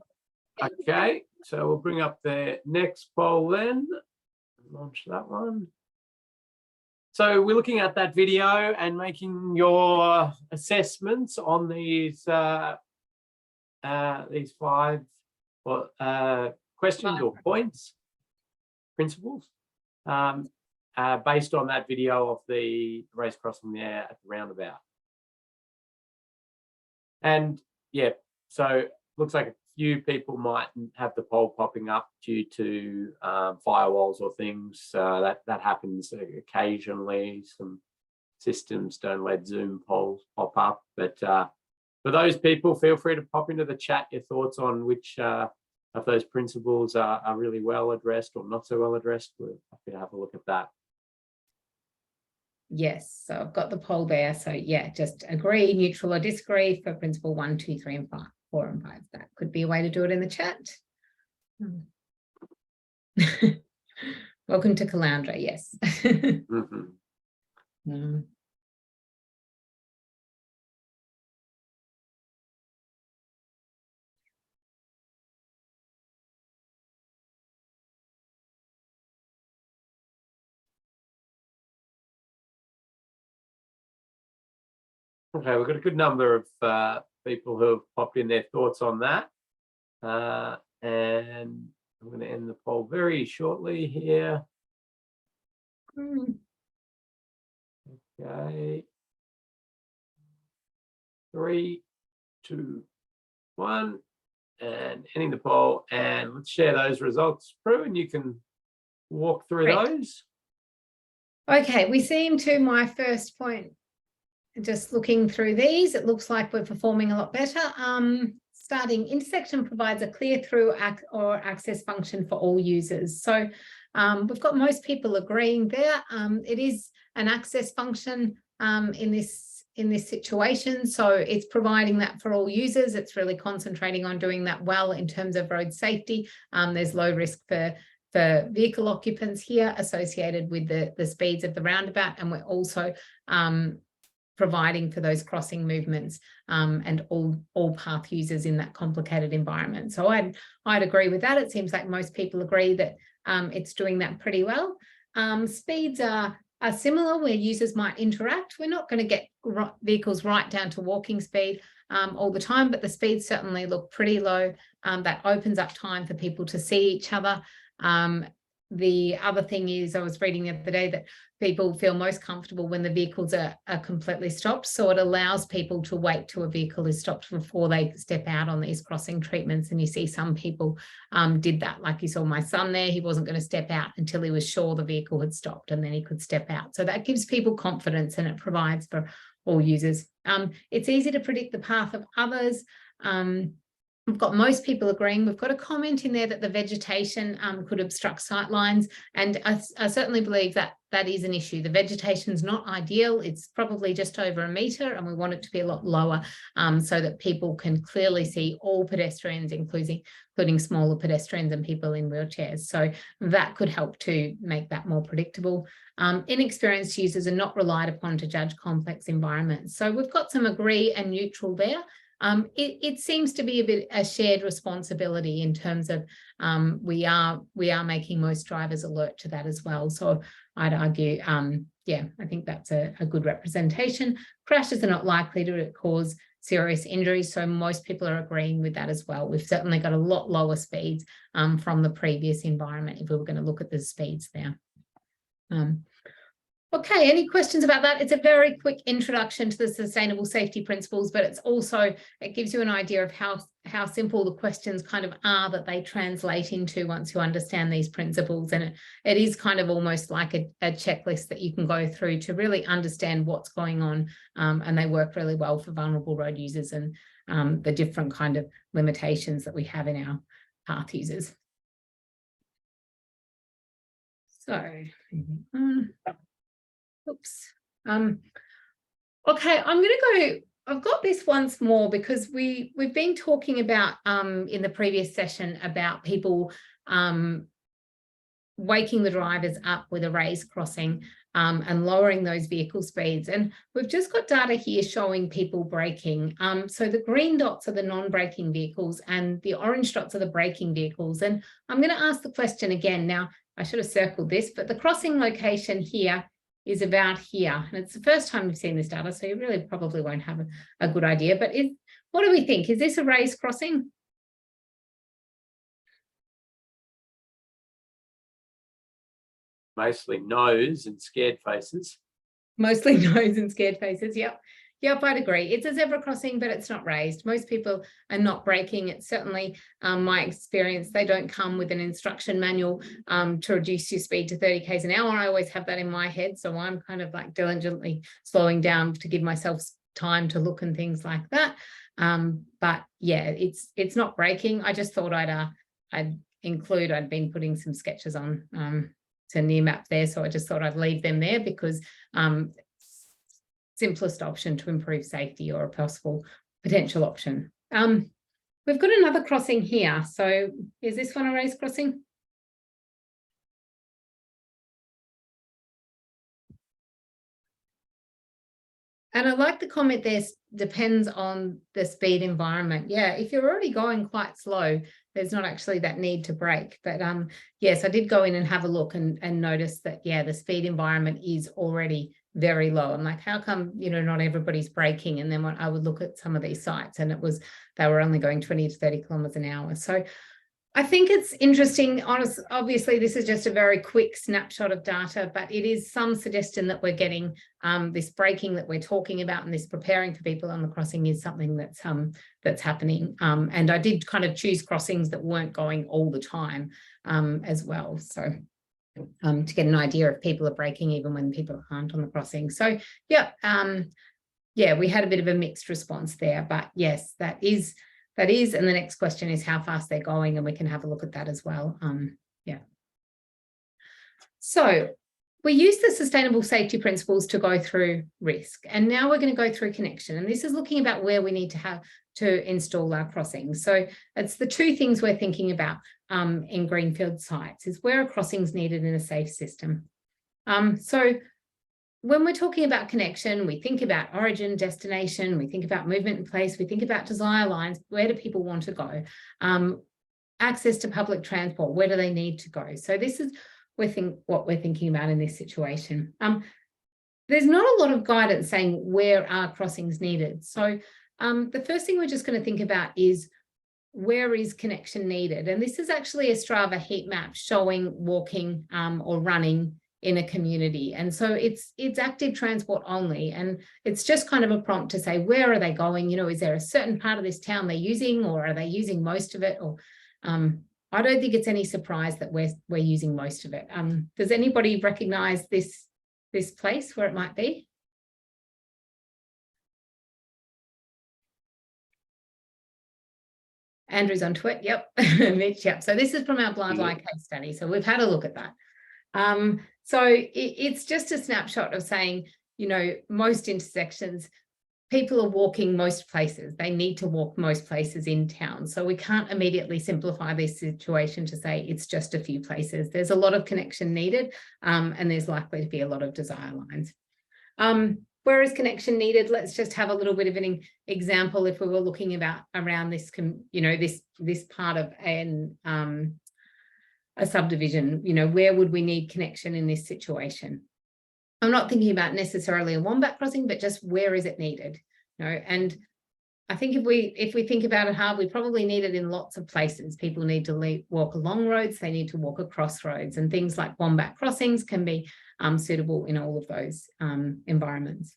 Okay, so we'll bring up the next poll then. Launch that one. So we're looking at that video and making your assessments on these 5 questions or points, principles, based on that video of the race crossing there at the roundabout. And yeah, so looks like a few people might have the poll popping up due to firewalls or things. That happens occasionally. Some systems don't let Zoom polls pop up, but for those people, feel free to pop into the chat your thoughts on which of those principles are really well addressed or not so well addressed. We're happy to have a look at that. Yes, so I've got the poll there. So yeah, just agree, neutral or disagree for principle 1, 2, 3, and 5, 4, and 5. That could be a way to do it in the chat. Welcome to Caloundra, yes. Okay, we've got a good number of people who have popped in their thoughts on that. And I'm going to end the poll very shortly here. Okay. 3, 2, 1, and ending the poll. And let's share those results, Prue, and you can walk through those. Okay, we seem to my first point. Just looking through these, it looks like we're performing a lot better. Starting, intersection provides a clear through or access function for all users. So we've got most people agreeing there. It is an access function in this situation. So it's providing that for all users. It's really concentrating on doing that well in terms of road safety. There's low risk for vehicle occupants here associated with the speeds of the roundabout. And we're also providing for those crossing movements and all path users in that complicated environment. So I'd agree with that. It seems like most people agree that it's doing that pretty well. Speeds are similar where users might interact. We're not going to get vehicles right down to walking speed all the time, but the speeds certainly look pretty low. That opens up time for people to see each other. The other thing is, I was reading the other day that people feel most comfortable when the vehicles are completely stopped. So it allows people to wait till a vehicle is stopped before they step out on these crossing treatments. And you see some people did that. Like you saw my son there, he wasn't going to step out until he was sure the vehicle had stopped, and then he could step out. So that gives people confidence, and it provides for all users. It's easy to predict the path of others. We've got most people agreeing. We've got a comment in there that the vegetation could obstruct sight lines, and I certainly believe that that is an issue. The vegetation's not ideal. It's probably just over 1 metre, and we want it to be a lot lower so that people can clearly see all pedestrians, including smaller pedestrians and people in wheelchairs. So that could help to make that more predictable. Inexperienced users are not relied upon to judge complex environments. So we've got some agree and neutral there. It seems to be a shared responsibility in terms of we are making most drivers alert to that as well. So I'd argue, yeah, I think that's a good representation. Crashes are not likely to cause serious injuries, so most people are agreeing with that as well. We've certainly got a lot lower speeds from the previous environment if we were going to look at the speeds there. Okay, any questions about that? It's a very quick introduction to the sustainable safety principles, but it gives you an idea of how simple the questions kind of are that they translate into once you understand these principles. And it is kind of almost like a checklist that you can go through to really understand what's going on. And they work really well for vulnerable road users and the different kind of limitations that we have in our path users. So, oops. Okay, I'm going to go. I've got this once more because we've been talking about in the previous session about people waking the drivers up with a raised crossing and lowering those vehicle speeds. And we've just got data here showing people braking. So the green dots are the non-braking vehicles and the orange dots are the braking vehicles. And I'm going to ask the question again. Now, I should have circled this, but the crossing location here is about here. And it's the first time we've seen this data, so you really probably won't have a good idea. But what do we think? Is this a raised crossing? Mostly no's and scared faces. Mostly no's and scared faces, yep. Yep, I'd agree. It's a zebra crossing, but it's not raised. Most people are not braking. It's certainly my experience. They don't come with an instruction manual to reduce your speed to 30 k's an hour. I always have that in my head. So I'm kind of like diligently slowing down to give myself time to look and things like that. But yeah, it's not braking. I just thought I'd been putting some sketches on to near map there. So I just thought I'd leave them there because simplest option to improve safety or a possible potential option. We've got another crossing here. So is this one a raised crossing? And I like the comment there, depends on the speed environment. Yeah, if you're already going quite slow, there's not actually that need to brake. But yes, I did go in and have a look and notice that, yeah, the speed environment is already very low. I'm like, how come, not everybody's braking? And then when I would look at some of these sites and they were only going 20 to 30 kilometers an hour. So I think it's interesting. Obviously, this is just a very quick snapshot of data, but it is some suggestion that we're getting this braking that we're talking about and this preparing for people on the crossing is something that's happening. And I did kind of choose crossings that weren't going all the time as well. So to get an idea if people are braking even when people aren't on the crossing. So yeah, yeah, we had a bit of a mixed response there, but yes, that is, and the next question is how fast they're going, and we can have a look at that as well. Yeah. So we use the sustainable safety principles to go through risk, and now we're going to go through connection, and this is looking about where we need to install our crossings. So it's the two things we're thinking about in greenfield sites is where are crossings needed in a safe system. So when we're talking about connection, we think about origin, destination, we think about movement in place, we think about desire lines. Where do people want to go? Access to public transport, where do they need to go? So this is what we're thinking about in this situation. There's not a lot of guidance saying where are crossings needed. So the first thing we're just going to think about is where is connection needed? And this is actually a Strava heat map showing walking or running in a community. And so it's active transport only. And it's just kind of a prompt to say, where are they going? You know, is there a certain part of this town they're using, or are they using most of it? Or I don't think it's any surprise that we're using most of it. Does anybody recognize this place where it might be? Andrew's onto it. Yep. Mitch, yep. So this is from our blind line case study. So we've had a look at that. So it's just a snapshot of saying, you know, most intersections, people are walking most places. They need to walk most places in town. So we can't immediately simplify this situation to say it's just a few places. There's a lot of connection needed, and there's likely to be a lot of desire lines. Where is connection needed? Let's just have a little bit of an example. If we were looking around this, you know, this part of a subdivision, you know, where would we need connection in this situation? I'm not thinking about necessarily a wombat crossing, but just where is it needed? You know, and I think if we think about it hard, we probably need it in lots of places. People need to walk along roads, they need to walk across roads, and things like wombat crossings can be suitable in all of those environments.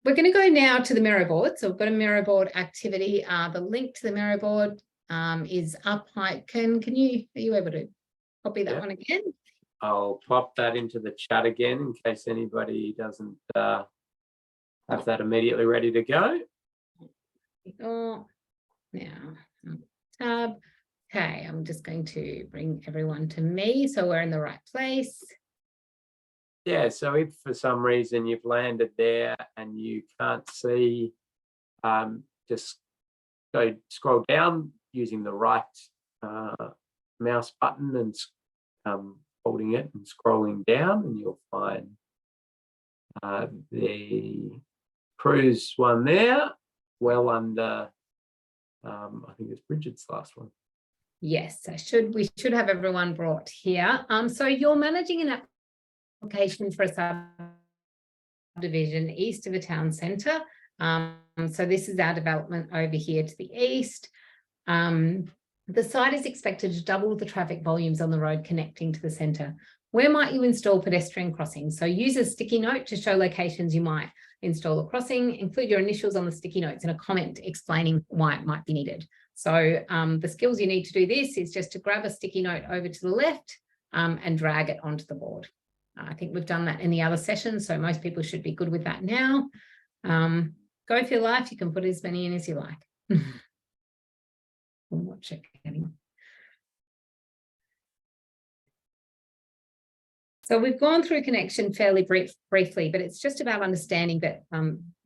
We're going to go now to the Miro board. So we've got a Miro board activity. The link to the Miro board is up high. Are you able to copy that one again? I'll pop that into the chat again in case anybody doesn't have that immediately ready to go. Oh, now tab. Okay, I'm just going to bring everyone to me so we're in the right place. Yeah, so if for some reason you've landed there and you can't see, just scroll down using the right mouse button and holding it and scrolling down, and you'll find the cruise one there, well under, I think it's Bridget's last one. Yes, we should have everyone brought here. So you're managing an application for a subdivision east of the town centre. So this is our development over here to the east. The site is expected to double the traffic volumes on the road connecting to the centre. Where might you install pedestrian crossings? So use a sticky note to show locations you might install a crossing. Include your initials on the sticky notes and a comment explaining why it might be needed. So the skills you need to do this is just to grab a sticky note over to the left and drag it onto the board. I think we've done that in the other sessions, so most people should be good with that now. Go for your life. You can put as many in as you like. Watch it getting. So we've gone through connection fairly briefly, but it's just about understanding that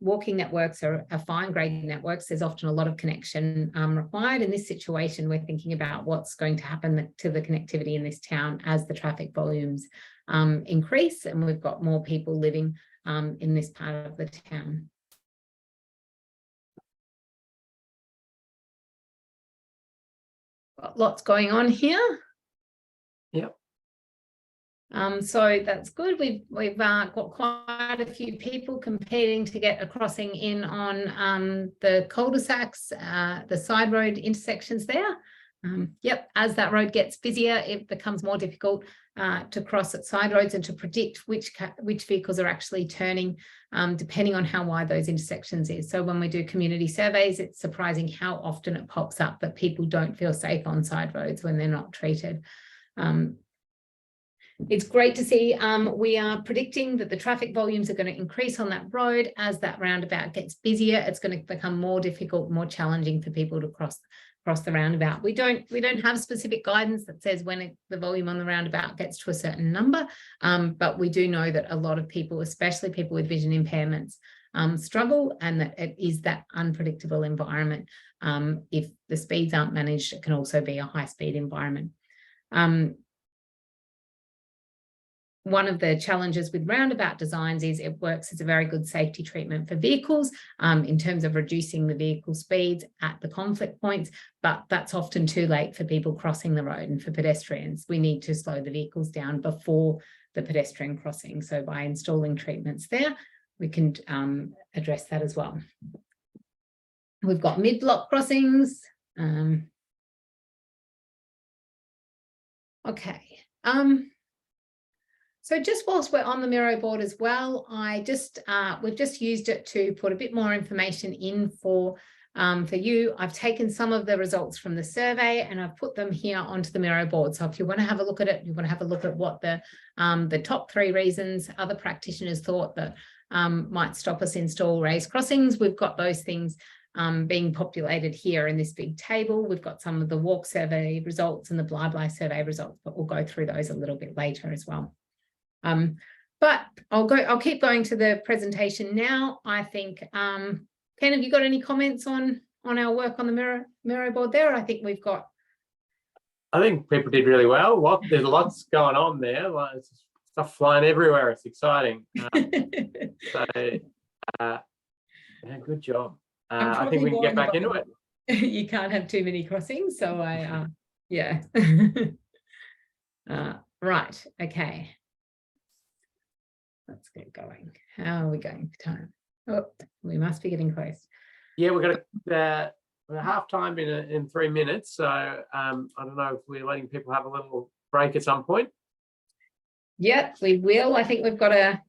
walking networks are fine-grained networks. There's often a lot of connection required. In this situation, we're thinking about what's going to happen to the connectivity in this town as the traffic volumes increase, and we've got more people living in this part of the town. Got lots going on here. Yep. So that's good. We've got quite a few people competing to get a crossing in on the cul-de-sacs, the side road intersections there. Yep, as that road gets busier, it becomes more difficult to cross at side roads and to predict which vehicles are actually turning, depending on how wide those intersections is. So when we do community surveys, it's surprising how often it pops up that people don't feel safe on side roads when they're not treated. It's great to see we are predicting that the traffic volumes are going to increase on that road. As that roundabout gets busier, it's going to become more difficult, more challenging for people to cross the roundabout. We don't have specific guidance that says when the volume on the roundabout gets to a certain number, but we do know that a lot of people, especially people with vision impairments, struggle, and that it is that unpredictable environment. If the speeds aren't managed, it can also be a high-speed environment. one of the challenges with roundabout designs is it works as a very good safety treatment for vehicles in terms of reducing the vehicle speeds at the conflict points, but that's often too late for people crossing the road and for pedestrians. We need to slow the vehicles down before the pedestrian crossing. So by installing treatments there, we can address that as well. We've got mid-block crossings. Okay. So just whilst we're on the Miro board as well, we've just used it to put a bit more information in for you. I've taken some of the results from the survey and I've put them here onto the Miro board. So if you want to have a look at it, you want to have a look at what the top 3 reasons other practitioners thought that might stop us install raised crossings. We've got those things being populated here in this big table. We've got some of the walk survey results and the BliBli survey results, but we'll go through those a little bit later as well. But I'll keep going to the presentation now. I think, Ken, have you got any comments on our work on the Miro board there? I think we've got. I think people did really well. There's lots going on there. Like, stuff flying everywhere. It's exciting. Yeah, good job. I think we can get back into it. You can't have too many crossings, so yeah. Right, okay. Let's get going. How are we going for time? Oh, we must be getting close. Yeah, we're half time in 3 minutes, so I don't know if we're letting people have a little break at some point. Yeah, we will. I think we've got a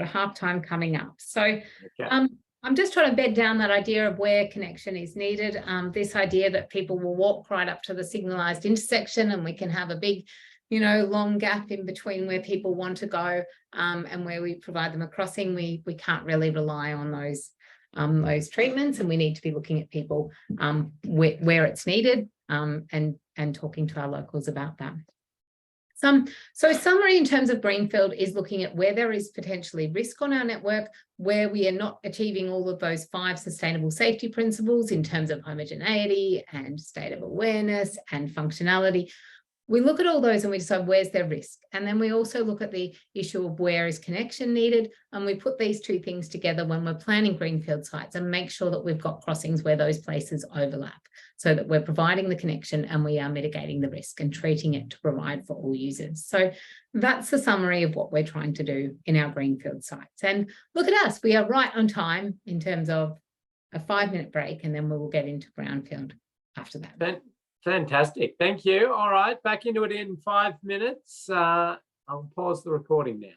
half time coming up. So okay. I'm just trying to bed down that idea of where connection is needed. This idea that people will walk right up to the signalised intersection and we can have a big, long gap in between where people want to go and where we provide them a crossing. We can't really rely on those treatments, and we need to be looking at people where it's needed and talking to our locals about that. So summary in terms of Greenfield is looking at where there is potentially risk on our network, where we are not achieving all of those 5 sustainable safety principles in terms of homogeneity and state of awareness and functionality. We look at all those and we decide where's their risk. And then we also look at the issue of where is connection needed. And we put these 2 things together when we're planning greenfield sites and make sure that we've got crossings where those places overlap so that we're providing the connection and we are mitigating the risk and treating it to provide for all users. So that's the summary of what we're trying to do in our greenfield sites. And look at us, we are right on time in terms of a 5-minute break, and then we will get into brownfield after that. Fantastic. Thank you. All right. Back into it in 5 minutes. I'll pause the recording now.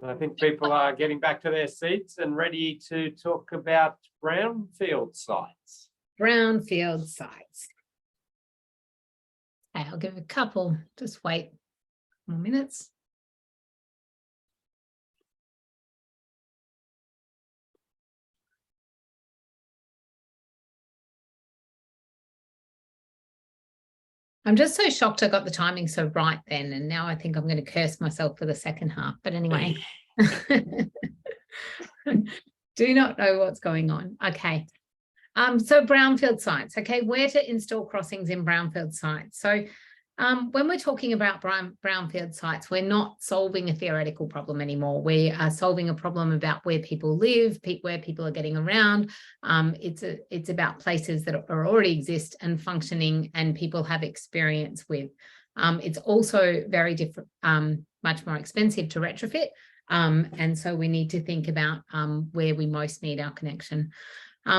I think people are getting back to their seats and ready to talk about brownfield sites. Brownfield sites. Okay, I'll give a couple, just wait more minutes. I'm just so shocked I got the timing so right then, and now I think I'm going to curse myself for the second half. But anyway, do not know what's going on. Okay. So brownfield sites. Okay, where to install crossings in brownfield sites. So when we're talking about brownfield sites, we're not solving a theoretical problem anymore. We are solving a problem about where people live, where people are getting around. It's about places that are already exist and functioning and people have experience with. It's also very different, much more expensive to retrofit. And so we need to think about where we most need our connection.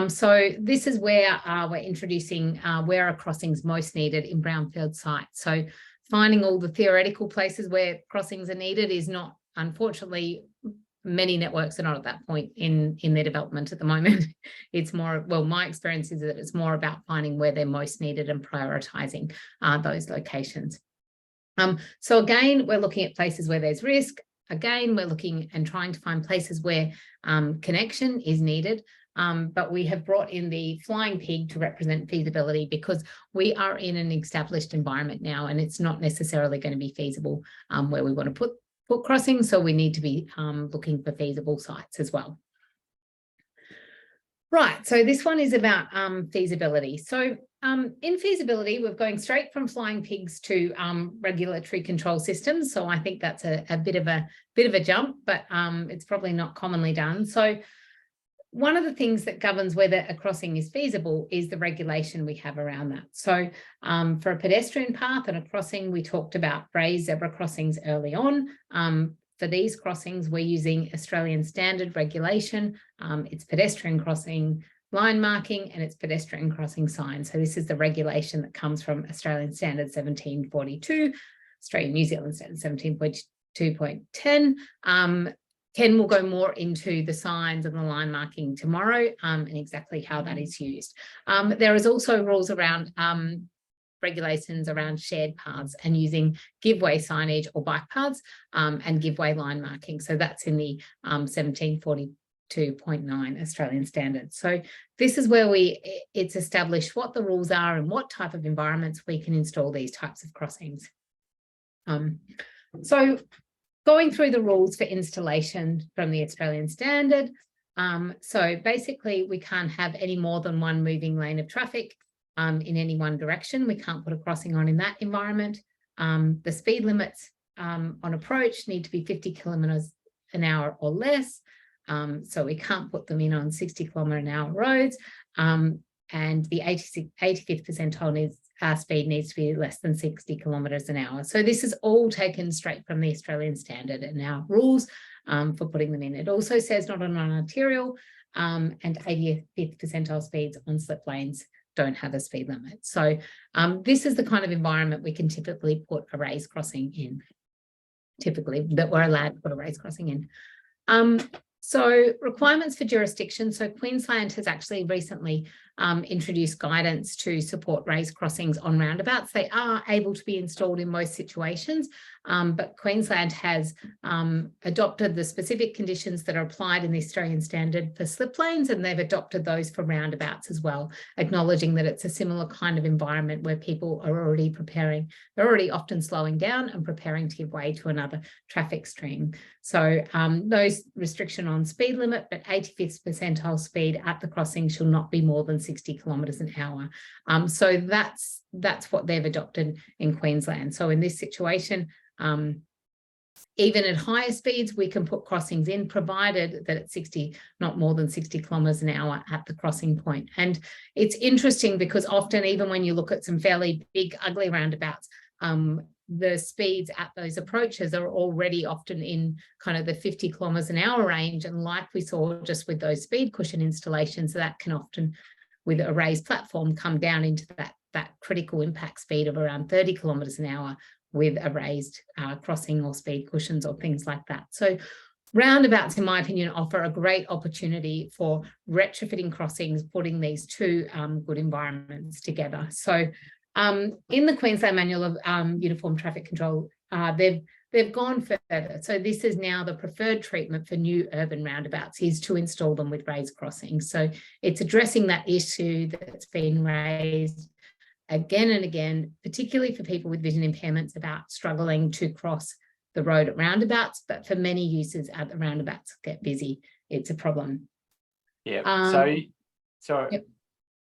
So this is where we're introducing where are crossings most needed in brownfield sites. So finding all the theoretical places where crossings are needed is not, unfortunately, many networks are not at that point in their development at the moment. It's more, well, my experience is that it's more about finding where they're most needed and prioritizing those locations. So again, we're looking at places where there's risk. Again, we're looking and trying to find places where connection is needed. But we have brought in the flying pig to represent feasibility because we are in an established environment now and it's not necessarily going to be feasible where we want to put crossings. So we need to be looking for feasible sites as well. Right, so this one is about feasibility. So in feasibility, we're going straight from flying pigs to regulatory control systems. So I think that's a bit of a jump, but it's probably not commonly done. So one of the things that governs whether a crossing is feasible is the regulation we have around that. So for a pedestrian path and a crossing, we talked about raised zebra crossings early on. For these crossings, we're using Australian standard regulation. It's pedestrian crossing line marking and it's pedestrian crossing sign. So this is the regulation that comes from Australian Standard 1742, Australian New Zealand Standard 17.2.10. Ken will go more into the signs and the line marking tomorrow and exactly how that is used. There is also rules around regulations around shared paths and using giveaway signage or bike paths and giveaway line marking. So that's in the 1742.9 Australian standard. So this is where it's established what the rules are and what type of environments we can install these types of crossings. So going through the rules for installation from the Australian standard. So basically we can't have any more than one moving lane of traffic in any one direction. We can't put a crossing on in that environment. The speed limits on approach need to be 50 kilometres an hour or less. So we can't put them in on 60 kilometre an hour roads. And the 85th percentile speed needs to be less than 60 kilometres an hour. So this is all taken straight from the Australian standard and our rules for putting them in. It also says not on arterial and 85th percentile speeds on slip lanes don't have a speed limit. So this is the kind of environment we can typically put a raised crossing in, that we're allowed to put a raised crossing in. So requirements for jurisdiction. So Queensland has actually recently introduced guidance to support raised crossings on roundabouts. They are able to be installed in most situations, but Queensland has adopted the specific conditions that are applied in the Australian standard for slip lanes, and they've adopted those for roundabouts as well, acknowledging that it's a similar kind of environment where people are already preparing, they're already often slowing down and preparing to give way to another traffic stream. So those restriction on speed limit, but 85th percentile speed at the crossing shall not be more than 60 kilometres an hour. So that's what they've adopted in Queensland. So in this situation, even at higher speeds, we can put crossings in, provided that it's not more than 60 kilometres an hour at the crossing point. And it's interesting because often, even when you look at some fairly big, ugly roundabouts, the speeds at those approaches are already often in kind of the 50 kilometres an hour range. And like we saw just with those speed cushion installations, that can often, with a raised platform, come down into that critical impact speed of around 30 kilometres an hour with a raised crossing or speed cushions or things like that. So roundabouts, in my opinion, offer a great opportunity for retrofitting crossings, putting these two good environments together. So in the Queensland Manual of Uniform Traffic Control, they've gone further. So this is now the preferred treatment for new urban roundabouts, is to install them with raised crossings. So it's addressing that issue that's been raised again and again, particularly for people with vision impairments, about struggling to cross the road at roundabouts. But for many users at the roundabouts get busy, it's a problem. Yeah. So yep.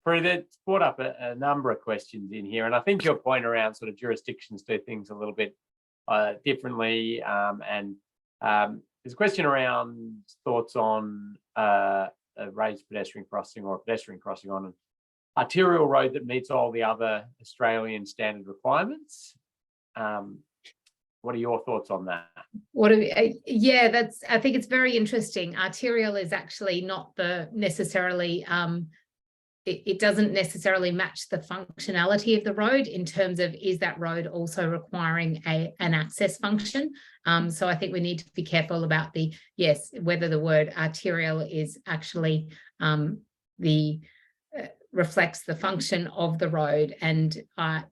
Prue, that's brought up a number of questions in here, and I think your point around sort of jurisdictions do things a little bit differently. There's a question around thoughts on a raised pedestrian crossing or a pedestrian crossing on an arterial road that meets all the other Australian standard requirements. What are your thoughts on that? Yeah, I think it's very interesting. Arterial is actually not necessarily it doesn't necessarily match the functionality of the road in terms of, is that road also requiring an access function? So I think we need to be careful about whether the word arterial is actually reflects the function of the road. And I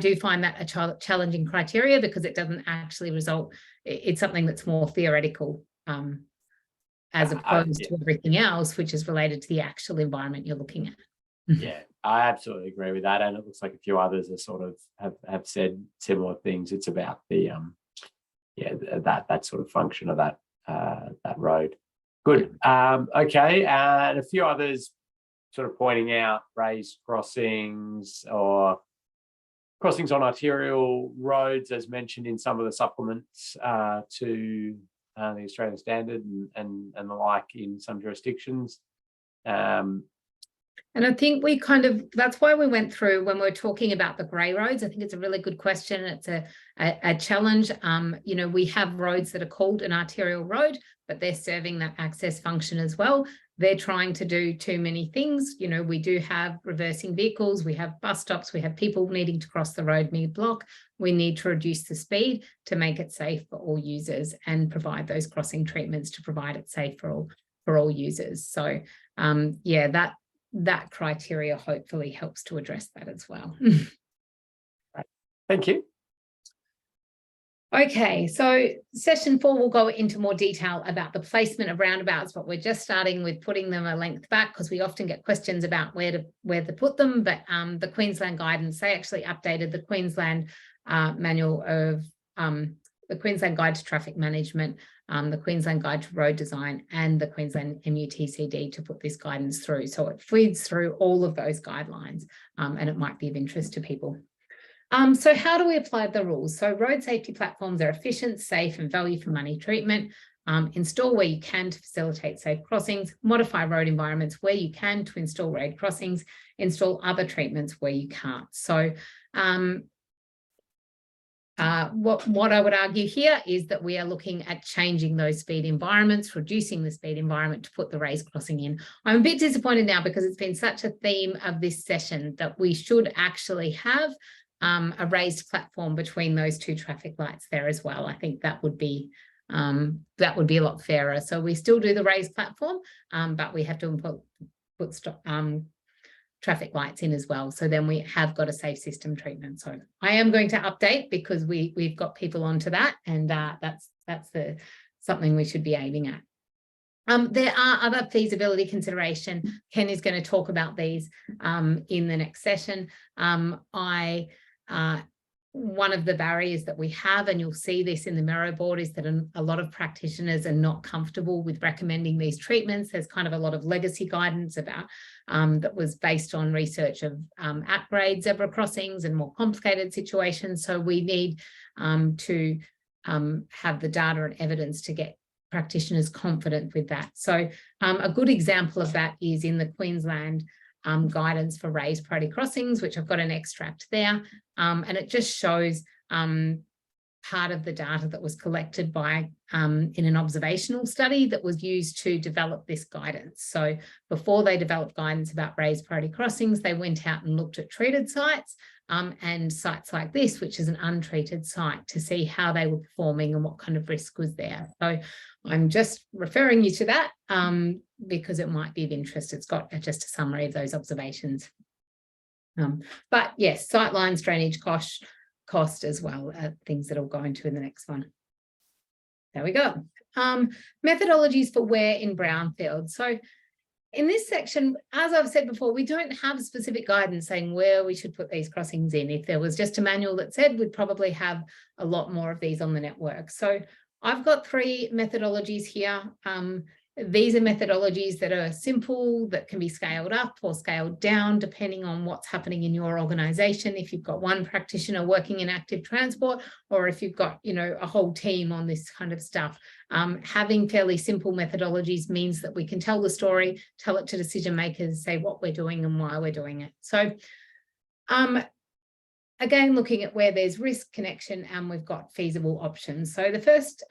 do find that a challenging criteria, because it doesn't actually result, it's something that's more theoretical as opposed to everything else, which is related to the actual environment you're looking at. Yeah, I absolutely agree with that. And it looks like a few others are sort of have said similar things. It's about the that sort of function of that road. Good. Okay, and a few others sort of pointing out raised crossings or crossings on arterial roads, as mentioned in some of the supplements to the Australian Standard and the like in some jurisdictions. And I think that's why we went through when we're talking about the grey roads. I think it's a really good question. It's a challenge. You know, we have roads that are called an arterial road, but they're serving that access function as well. They're trying to do too many things. You know, we do have reversing vehicles, we have bus stops, we have people needing to cross the road mid-block. We need to reduce the speed to make it safe for all users and provide those crossing treatments to provide it safe for all users. So yeah, that criteria hopefully helps to address that as well. Right. Thank you. Okay, so session 4 will go into more detail about the placement of roundabouts, but we're just starting with putting them a length back because we often get questions about where to put them. But the Queensland guidance, they actually updated the Queensland manual of the Queensland Guide to Traffic Management, the Queensland Guide to Road Design, and the Queensland MUTCD to put this guidance through. So it feeds through all of those guidelines, and it might be of interest to people. So how do we apply the rules? So road safety platforms are efficient, safe, and value for money treatment. Install where you can to facilitate safe crossings, modify road environments where you can to install road crossings, install other treatments where you can't. So what I would argue here is that we are looking at changing those speed environments, reducing the speed environment to put the raised crossing in. I'm a bit disappointed now because it's been such a theme of this session that we should actually have a raised platform between those two traffic lights there as well. I think that would be a lot fairer. So we still do the raised platform, but we have to put traffic lights in as well. So then we have got a safe system treatment. So I am going to update because we've got people onto that, and that's something we should be aiming at. There are other feasibility consideration. Ken is going to talk about these in the next session. One of the barriers that we have, and you'll see this in the Mero board, is that a lot of practitioners are not comfortable with recommending these treatments. There's kind of a lot of legacy guidance about that was based on research of at-grade zebra crossings and more complicated situations. So we need to have the data and evidence to get practitioners confident with that. So a good example of that is in the Queensland guidance for raised priority crossings, which I've got an extract there, and it just shows part of the data that was collected by in an observational study that was used to develop this guidance. So before they developed guidance about raised priority crossings, they went out and looked at treated sites and sites like this, which is an untreated site, to see how they were performing and what kind of risk was there. So I'm just referring you to that because it might be of interest. It's got just a summary of those observations. But yes, sightlines, drainage cost as well, things that I'll go into in the next one. There we go. Methodologies for where in brownfield. So in this section, as I've said before, we don't have specific guidance saying where we should put these crossings in. If there was just a manual that said, we'd probably have a lot more of these on the network. So I've got 3 methodologies here. These are methodologies that are simple, that can be scaled up or scaled down, depending on what's happening in your organisation. If you've got one practitioner working in active transport, or if you've got, you know, a whole team on this kind of stuff. Having fairly simple methodologies means that we can tell the story, tell it to decision makers, say what we're doing and why we're doing it. So again, looking at where there's risk, connection, and we've got feasible options. So the first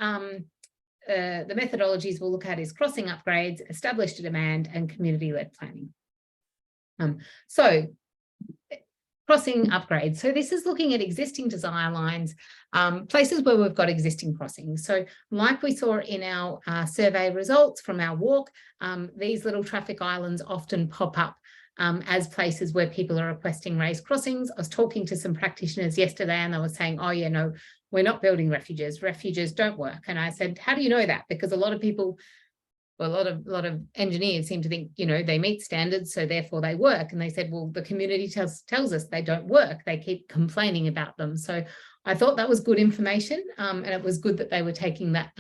the methodologies we'll look at is crossing upgrades, established demand, and community-led planning. So crossing upgrades. So this is looking at existing desire lines, places where we've got existing crossings. So like we saw in our survey results from our walk, these little traffic islands often pop up as places where people are requesting raised crossings. I was talking to some practitioners yesterday and they were saying, oh yeah, no, we're not building refuges. Refuges don't work. And I said, how do you know that? Because a lot of people, well, a lot of engineers seem to think, you know, they meet standards, so therefore they work. And they said, well, the community tells us they don't work. They keep complaining about them. So I thought that was good information, and it was good that they were taking that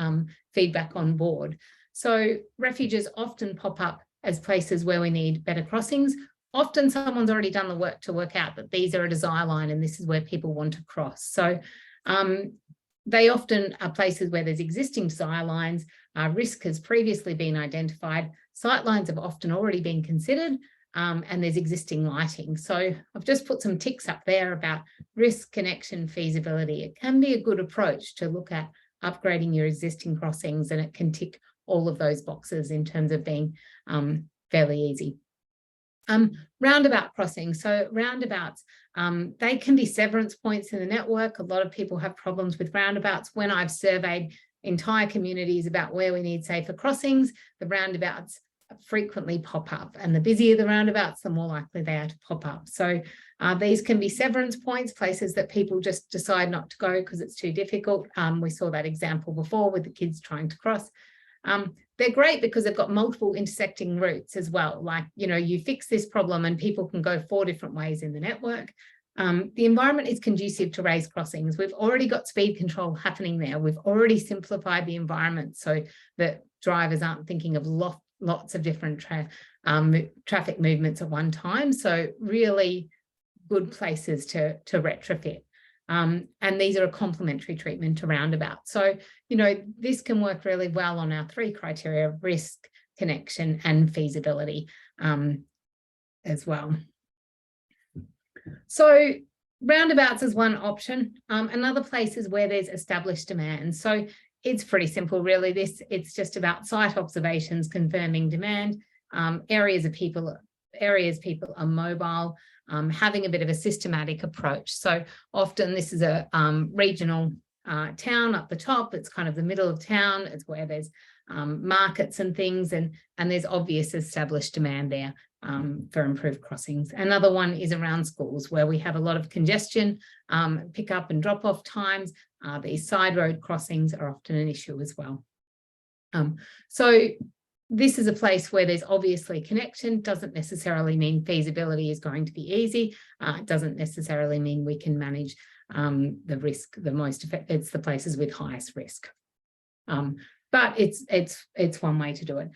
feedback on board. So refuges often pop up as places where we need better crossings. Often someone's already done the work to work out that these are a desire line and this is where people want to cross. So they often are places where there's existing desire lines, risk has previously been identified, sight lines have often already been considered, and there's existing lighting. So I've just put some ticks up there about risk, connection, feasibility. It can be a good approach to look at upgrading your existing crossings, and it can tick all of those boxes in terms of being fairly easy. Roundabout crossings. So roundabouts, they can be severance points in the network. A lot of people have problems with roundabouts. When I've surveyed entire communities about where we need safer crossings, the roundabouts frequently pop up, and the busier the roundabouts, the more likely they are to pop up. So these can be severance points, places that people just decide not to go because it's too difficult. We saw that example before with the kids trying to cross. They're great because they've got multiple intersecting routes as well. Like, you know, you fix this problem and people can go 4 different ways in the network. The environment is conducive to raised crossings. We've already got speed control happening there. We've already simplified the environment so that drivers aren't thinking of lots of different traffic movements at one time. So really good places to retrofit. And these are a complementary treatment to roundabouts. So, you know, this can work really well on our 3 criteria: risk, connection, and feasibility as well. So roundabouts is one option. Another place is where there's established demand. So it's pretty simple, really. It's just about site observations confirming demand, areas people are mobile, having a bit of a systematic approach. So often this is a regional town up the top. It's kind of the middle of town. It's where there's markets and things, and there's obvious established demand there for improved crossings. Another one is around schools, where we have a lot of congestion, pick up and drop off times. These side road crossings are often an issue as well. So this is a place where there's obviously connection. Doesn't necessarily mean feasibility is going to be easy. It doesn't necessarily mean we can manage the risk the most effective. It's the places with highest risk. But it's one way to do it.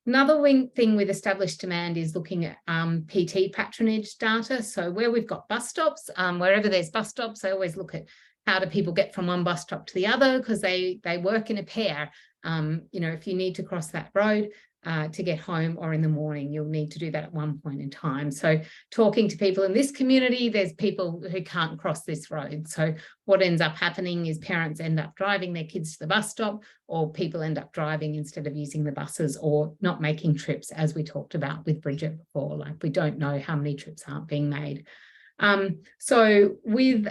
Another thing with established demand is looking at PT patronage data. So where we've got bus stops, wherever there's bus stops, I always look at how do people get from one bus stop to the other, because they work in a pair. You know, if you need to cross that road to get home or in the morning, you'll need to do that at one point in time. So talking to people in this community, there's people who can't cross this road. So what ends up happening is parents end up driving their kids to the bus stop, or people end up driving instead of using the buses, or not making trips, as we talked about with Bridget before. Like, we don't know how many trips aren't being made. So with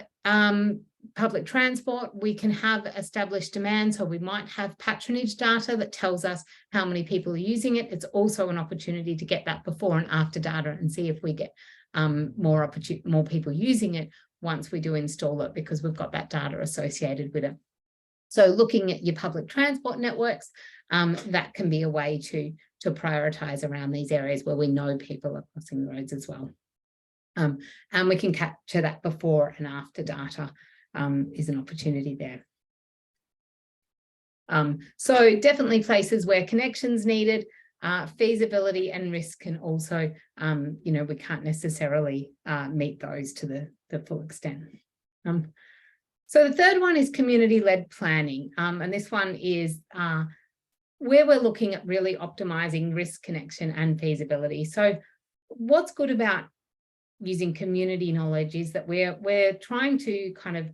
public transport, we can have established demand. So we might have patronage data that tells us how many people are using it. It's also an opportunity to get that before and after data and see if we get more people using it once we do install it, because we've got that data associated with it. So looking at your public transport networks, that can be a way to prioritize around these areas where we know people are crossing the roads as well. And we can capture that before and after data. Is an opportunity there. So definitely places where connections needed, feasibility and risk can also, you know, we can't necessarily meet those to the full extent. So the third one is community-led planning. And this one is where we're looking at really optimizing risk, connection and feasibility. So what's good about using community knowledge is that we're trying to kind of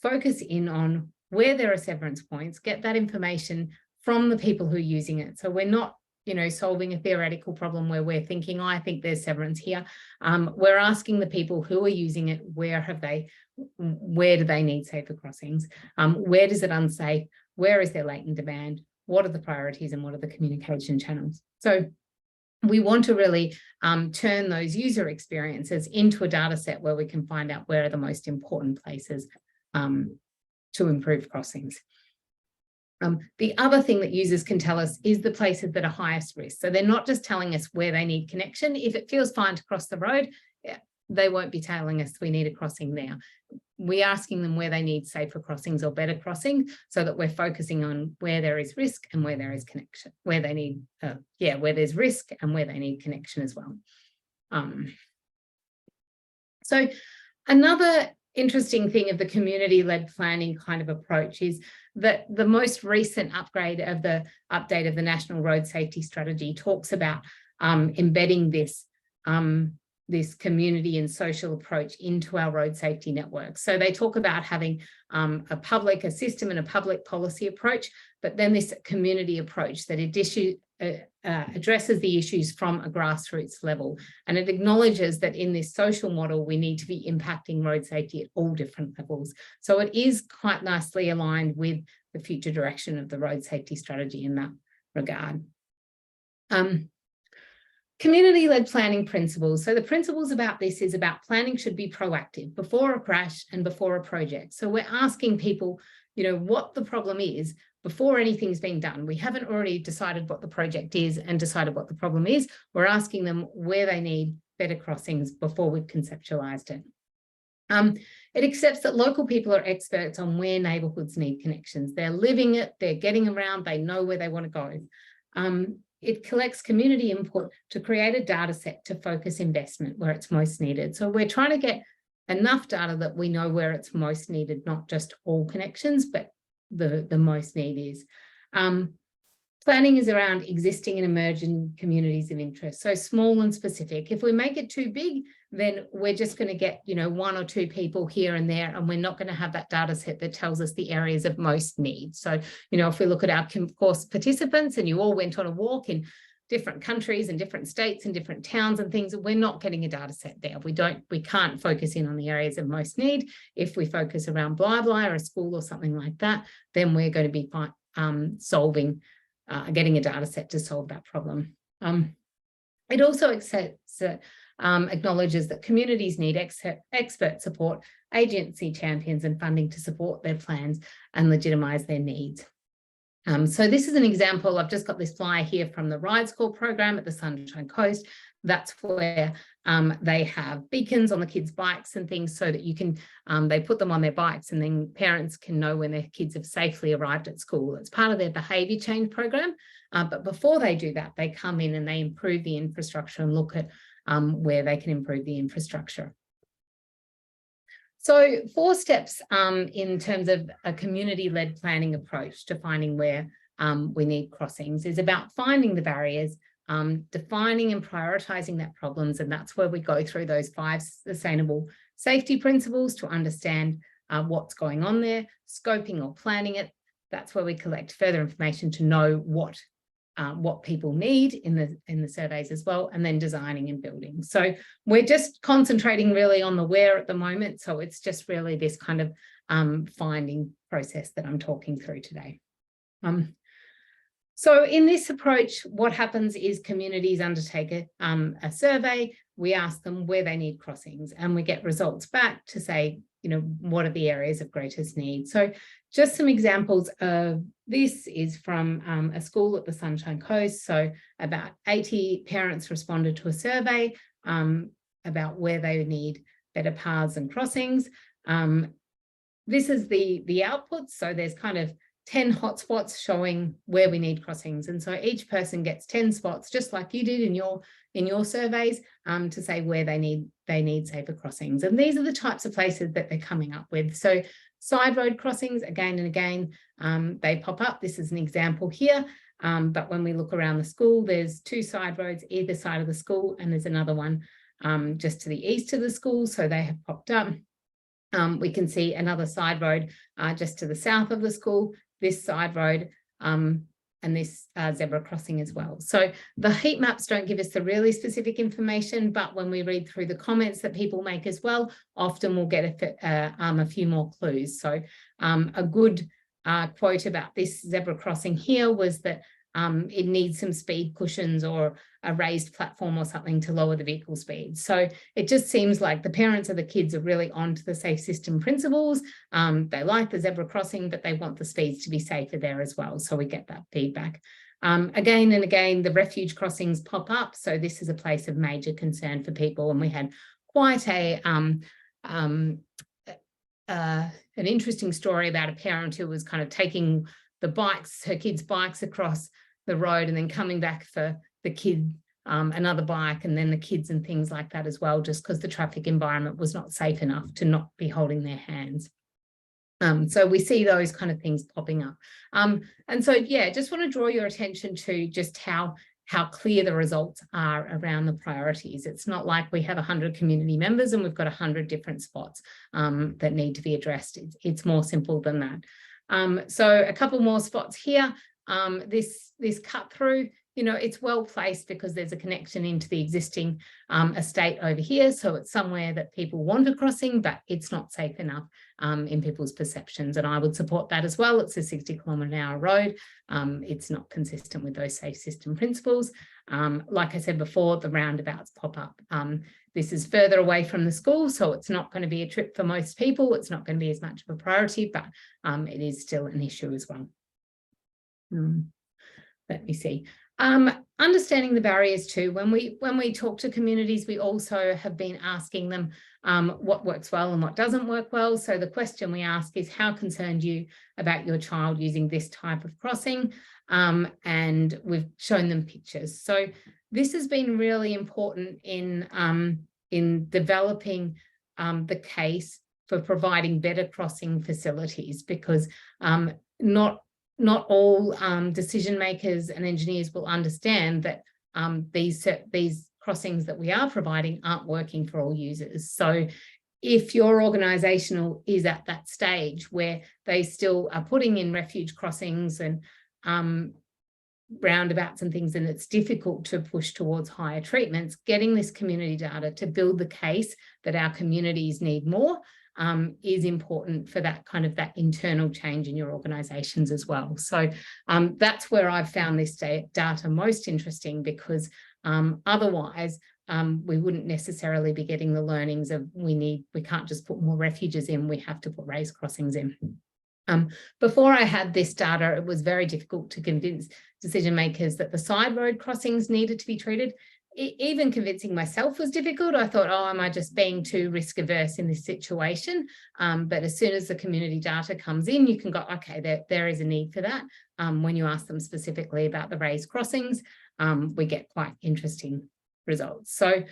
focus in on where there are severance points, get that information from the people who are using it. So we're not, you know, solving a theoretical problem where we're thinking, oh, I think there's severance here. We're asking the people who are using it, where do they need safer crossings? Where does it unsafe? Where is there latent demand? What are the priorities and what are the communication channels? So we want to really turn those user experiences into a data set where we can find out where are the most important places to improve crossings. The other thing that users can tell us is the places that are highest risk. So they're not just telling us where they need connection. If it feels fine to cross the road, they won't be telling us we need a crossing there. We're asking them where they need safer crossings or better crossing, so that we're focusing on where there is risk and where there is connection, where they need, where there's risk and where they need connection as well. So another interesting thing of the community-led planning kind of approach is that the most recent update of the National Road Safety Strategy talks about embedding this community and social approach into our road safety network. So they talk about having a system and a public policy approach, but then this community approach that addresses the issues from a grassroots level. And it acknowledges that in this social model, we need to be impacting road safety at all different levels. So it is quite nicely aligned with the future direction of the road safety strategy in that regard. Community-led planning principles. So the principles about this is about planning should be proactive before a crash and before a project. So we're asking people, what the problem is before anything's been done. We haven't already decided what the project is and decided what the problem is. We're asking them where they need better crossings before we've conceptualized it. It accepts that local people are experts on where neighbourhoods need connections. They're living it, they're getting around, they know where they want to go. It collects community input to create a data set to focus investment where it's most needed. So we're trying to get enough data that we know where it's most needed, not just all connections, but the most need is. Planning is around existing and emerging communities of interest, so small and specific. If we make it too big, then we're just going to get, one or two people here and there, and we're not going to have that data set that tells us the areas of most need. So, if we look at our course participants and you all went on a walk in different countries and different states and different towns and things, we're not getting a data set there. We can't focus in on the areas of most need. If we focus around blah, blah, or a school or something like that, then we're going to be getting a data set to solve that problem. It also acknowledges that communities need expert support, agency champions and funding to support their plans and legitimise their needs. So this is an example. I've just got this flyer here from the Ride School program at the Sunshine Coast. That's where they have beacons on the kids' bikes and things so that you can, they put them on their bikes and then parents can know when their kids have safely arrived at school. It's part of their behaviour change program. But before they do that, they come in and they improve the infrastructure and look at where they can improve the infrastructure. So 4 steps in terms of a community-led planning approach to finding where we need crossings is about finding the barriers, defining and prioritising that problems, and that's where we go through those 5 sustainable safety principles to understand what's going on there, scoping or planning it. That's where we collect further information to know what people need in the surveys as well, and then designing and building. So we're just concentrating really on the where at the moment. So it's just really this kind of finding process that I'm talking through today. So in this approach, what happens is communities undertake a survey. We ask them where they need crossings and we get results back to say, what are the areas of greatest need? So just some examples of this is from a school at the Sunshine Coast. So about 80 parents responded to a survey about where they need better paths and crossings. This is the output. So there's kind of 10 hotspots showing where we need crossings. And so each person gets 10 spots, just like you did in your surveys, to say where they need safer crossings. And these are the types of places that they're coming up with. So side road crossings, again and again, they pop up. This is an example here. But when we look around the school, there's 2 side roads either side of the school, and there's another one just to the east of the school. So they have popped up. We can see another side road just to the south of the school, this side road, and this zebra crossing as well. So the heat maps don't give us the really specific information, but when we read through the comments that people make as well, often we'll get a few more clues. So a good quote about this zebra crossing here was that it needs some speed cushions or a raised platform or something to lower the vehicle speed. So it just seems like the parents of the kids are really onto the safe system principles. They like the zebra crossing, but they want the speeds to be safer there as well. So we get that feedback. Again and again, the refuge crossings pop up. So this is a place of major concern for people. And we had quite an interesting story about a parent who was kind of taking her kids' bikes across the road and then coming back for the kid another bike and then the kids and things like that as well, just because the traffic environment was not safe enough to not be holding their hands. So we see those kind of things popping up. And so, yeah, just want to draw your attention to just how clear the results are around the priorities. It's not like we have 100 community members and we've got 100 different spots that need to be addressed. It's more simple than that. So a couple more spots here. This cut through, you know, it's well placed because there's a connection into the existing estate over here. So it's somewhere that people want a crossing, but it's not safe enough in people's perceptions. And I would support that as well. It's a 60-kilometre-an-hour road. It's not consistent with those safe system principles. Like I said before, the roundabouts pop up. This is further away from the school, so it's not going to be a trip for most people. It's not going to be as much of a priority, but it is still an issue as well. Let me see. Understanding the barriers too. When we talk to communities, we also have been asking them what works well and what doesn't work well. So the question we ask is, how concerned are you about your child using this type of crossing? And we've shown them pictures. So this has been really important in developing the case for providing better crossing facilities, because not all decision makers and engineers will understand that these crossings that we are providing aren't working for all users. So if your organisation is at that stage where they still are putting in refuge crossings and roundabouts and things, and it's difficult to push towards higher treatments, getting this community data to build the case that our communities need more is important for that internal change in your organisations as well. So that's where I've found this data most interesting, because otherwise we wouldn't necessarily be getting the learnings of we can't just put more refuges in, we have to put raised crossings in. Before I had this data, it was very difficult to convince decision makers that the side road crossings needed to be treated. Even convincing myself was difficult. I thought, oh, am I just being too risk averse in this situation? But as soon as the community data comes in, you can go, okay, there is a need for that. When you ask them specifically about the raised crossings, we get quite interesting results. So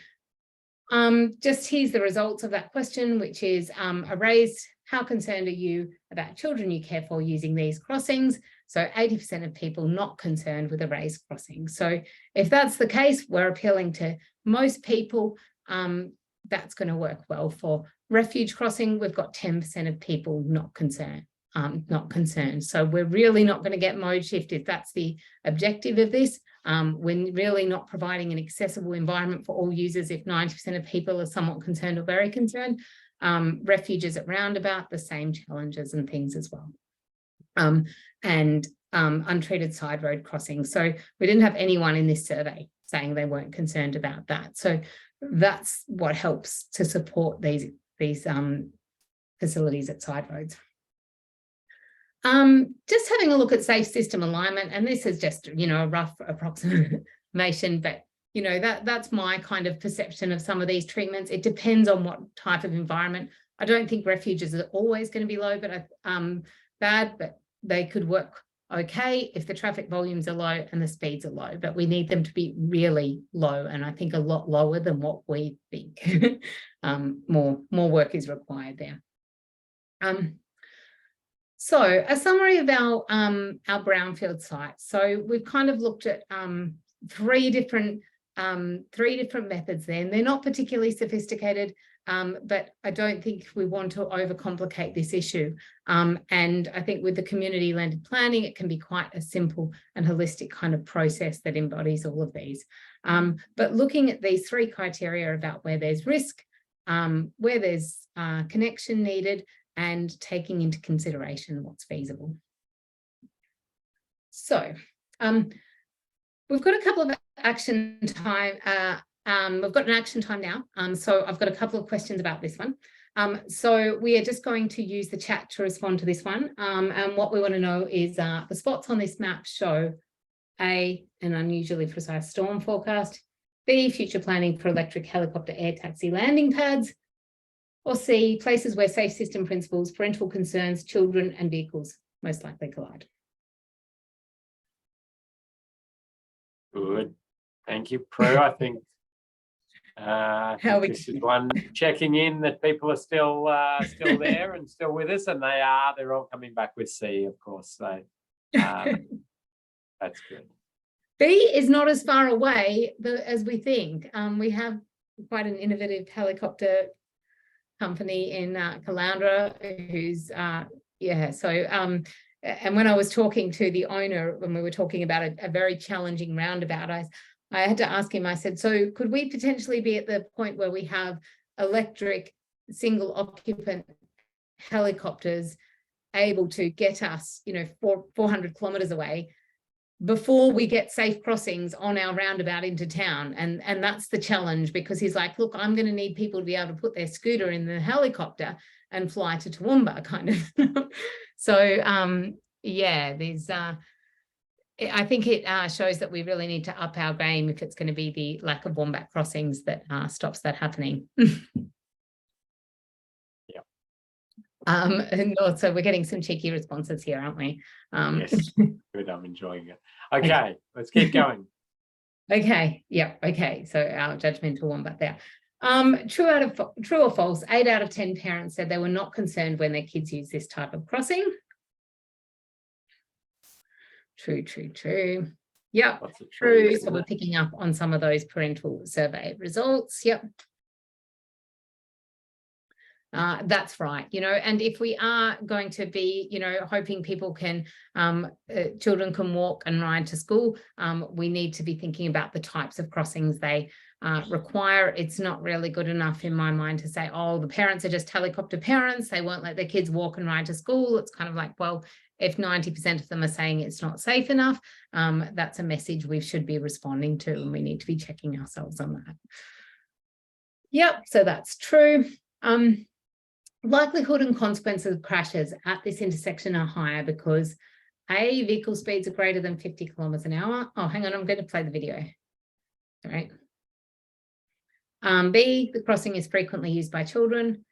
just here's the results of that question, which is a raised, how concerned are you about children you care for using these crossings? So 80% of people not concerned with a raised crossing. So if that's the case, we're appealing to most people. That's going to work well. For refuge crossing, we've got 10% of people not concerned. So we're really not going to get mode shift if that's the objective of this. We're really not providing an accessible environment for all users if 90% of people are somewhat concerned or very concerned. Refuges at roundabout, the same challenges and things as well. And untreated side road crossings. So we didn't have anyone in this survey saying they weren't concerned about that. So that's what helps to support these facilities at side roads. Just having a look at safe system alignment, and this is just, a rough approximation, but that's my kind of perception of some of these treatments. It depends on what type of environment. I don't think refuges are always going to be low, but bad, but they could work okay if the traffic volumes are low and the speeds are low, but we need them to be really low, and I think a lot lower than what we think. More work is required there. So a summary of our brownfield sites. So we've kind of looked at three different methods there, and they're not particularly sophisticated, but I don't think we want to overcomplicate this issue. And I think with the community landed planning, it can be quite a simple and holistic kind of process that embodies all of these. But looking at these three criteria about where there's risk, where there's connection needed, and taking into consideration what's feasible. So we've got a couple of action time. We've got an action time now. So I've got a couple of questions about this one. So we are just going to use the chat to respond to this one. And what we want to know is the spots on this map show an unusually precise storm forecast, B, future planning for electric helicopter air taxi landing pads. Or C, places where safe system principles, parental concerns, children and vehicles most likely collide. Good. Thank you, Prue. I think this is one checking in that people are still there and still with us, and they are. They're all coming back with C, of course. So that's good. B is not as far away as we think. We have quite an innovative helicopter company in Caloundra who's and when I was talking to the owner, when we were talking about a very challenging roundabout, I had to ask him, I said, so could we potentially be at the point where we have electric single occupant helicopters able to get us, 400 kilometers away before we get safe crossings on our roundabout into town? And that's the challenge, because he's like, look, I'm going to need people to be able to put their scooter in the helicopter and fly to Toowoomba, kind of. So there's I think it shows that we really need to up our game if it's going to be the lack of wombat crossings that stops that happening. Yeah. And also we're getting some cheeky responses here, aren't we? Yes, good. I'm enjoying it. Okay, let's keep going. Okay. Yeah. Okay. So our judgmental wombat there. True or false? 8 out of 10 parents said they were not concerned when their kids use this type of crossing. True. Yep. True. So we're picking up on some of those parental survey results. Yep. That's right, and if we are going to be, hoping people can, children can walk and ride to school, we need to be thinking about the types of crossings they require. It's not really good enough in my mind to say, oh, the parents are just helicopter parents, they won't let their kids walk and ride to school. It's kind of like, well, if 90% of them are saying it's not safe enough, that's a message we should be responding to, and we need to be checking ourselves on that. Yep, so that's true. Likelihood and consequences of crashes at this intersection are higher because A, vehicle speeds are greater than 50 kilometers an hour. Oh, hang on, I'm going to play the video. All right. B, the crossing is frequently used by children.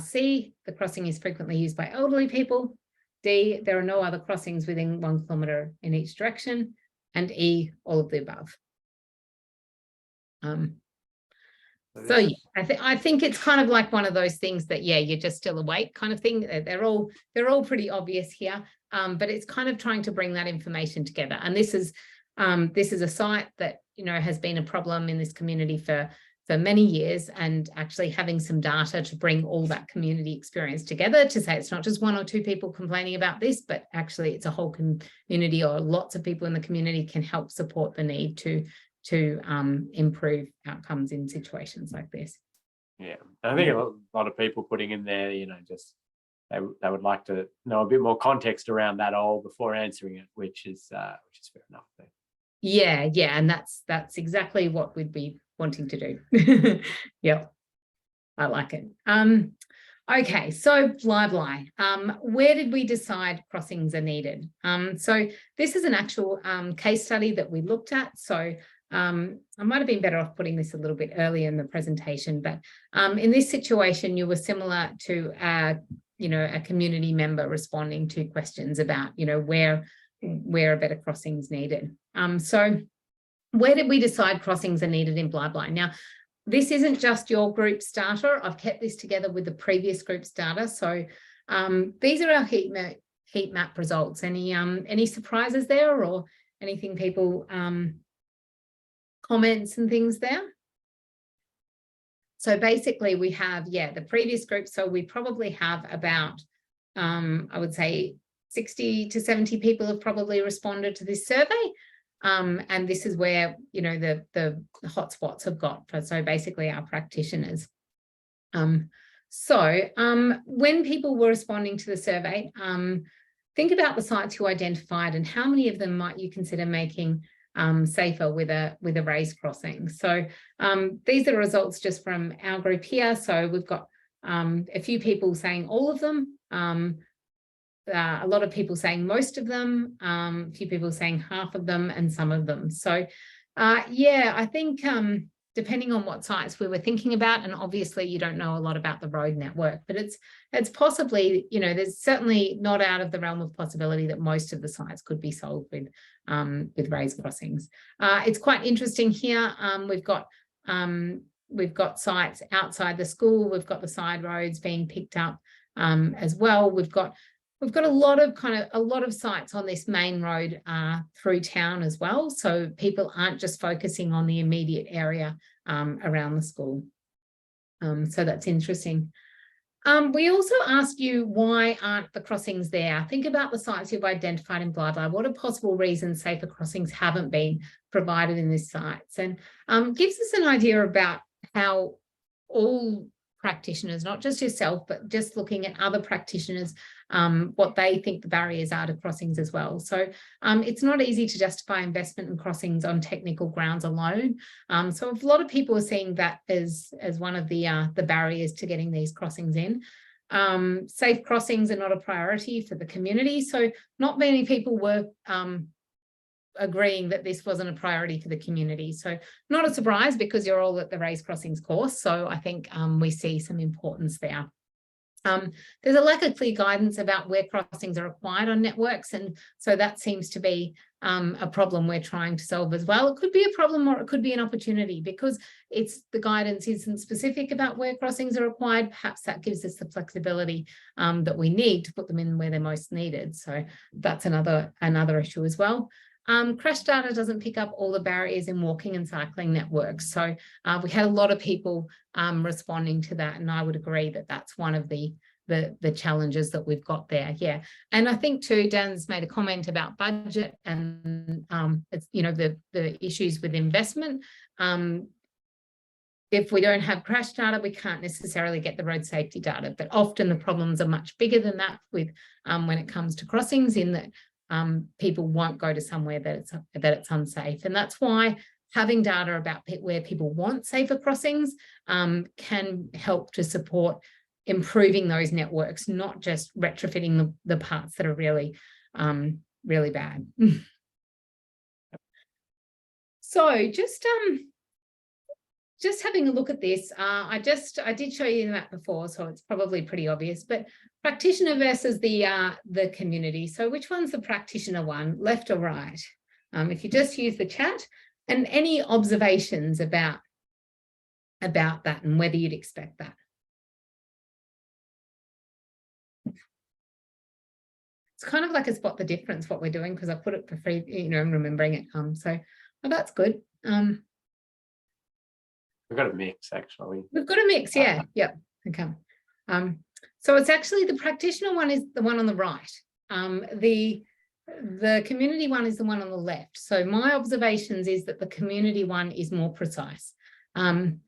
C, the crossing is frequently used by elderly people. D, there are no other crossings within 1 kilometer in each direction. And E, all of the above. So yeah, I think it's kind of like one of those things that, yeah, you're just still awake kind of thing. They're all pretty obvious here, but it's kind of trying to bring that information together. And this is a site that has been a problem in this community for many years, and actually having some data to bring all that community experience together to say it's not just 1 or 2 people complaining about this, but actually it's a whole community, or lots of people in the community can help support the need to improve outcomes in situations like this. Yeah, I think a lot of people putting in there, just they would like to know a bit more context around that all before answering it, which is fair enough. Yeah, and that's exactly what we'd be wanting to do. Yeah, I like it. Okay, so blah. Where did we decide crossings are needed? So this is an actual case study that we looked at. So I might have been better off putting this a little bit earlier in the presentation, but in this situation, you were similar to a community member responding to questions about where a better crossing is needed. So where did we decide crossings are needed in blah. Now, this isn't just your group starter. I've kept this together with the previous group starter. So these are our heat map results. Any surprises there, or anything people comments and things there? So basically we have, the previous group. So we probably have about, I would say 60 to 70 people have probably responded to this survey. And this is where, the hotspots have got. So basically our practitioners. When people were responding to the survey, think about the sites you identified and how many of them might you consider making safer with a raised crossing. So these are the results just from our group here. So we've got a few people saying all of them, a lot of people saying most of them, a few people saying half of them, and some of them. So Yeah, I think depending on what sites we were thinking about, and obviously you don't know a lot about the road network, but it's possibly, you know, there's certainly not out of the realm of possibility that most of the sites could be solved with raised crossings. It's quite interesting here. We've got sites outside the school. We've got the side roads being picked up as well. We've got a lot of sites on this main road through town as well. So people aren't just focusing on the immediate area around the school. So that's interesting. We also asked you, why aren't the crossings there? Think about the sites you've identified in Blythe. What are possible reasons safer crossings haven't been provided in these sites? And gives us an idea about how all practitioners, not just yourself, but just looking at other practitioners, what they think the barriers are to crossings as well. So it's not easy to justify investment in crossings on technical grounds alone. So a lot of people are seeing that as one of the barriers to getting these crossings in. Safe crossings are not a priority for the community. So not many people were agreeing that this wasn't a priority for the community. So not a surprise, because you're all at the raised crossings course. So I think we see some importance there. There's a lack of clear guidance about where crossings are required on networks. And so that seems to be a problem we're trying to solve as well. It could be a problem, or it could be an opportunity, because the guidance isn't specific about where crossings are required. Perhaps that gives us the flexibility that we need to put them in where they're most needed. So that's another issue as well. Crash data doesn't pick up all the barriers in walking and cycling networks. So we had a lot of people responding to that, and I would agree that that's one of the challenges that we've got there. Yeah, and I think too, Dan's made a comment about budget and it's, you know, the issues with investment. If we don't have crash data, we can't necessarily get the road safety data, but often the problems are much bigger than that with when it comes to crossings, in that people won't go to somewhere that it's unsafe. And that's why having data about where people want safer crossings can help to support improving those networks, not just retrofitting the parts that are really, really bad. So just having a look at this, I did show you that before, so it's probably pretty obvious, but practitioner versus the community. So which one's the practitioner one, left or right? If you just use the chat, and any observations about that and whether you'd expect that. It's kind of like a spot the difference what we're doing, because I put it for free, you know, I'm remembering it. So well, that's good. We've got a mix, actually. We've got a mix, yeah. Yep. Okay. So it's actually the practitioner one is the one on the right. The community one is the one on the left. So my observations is that the community one is more precise. And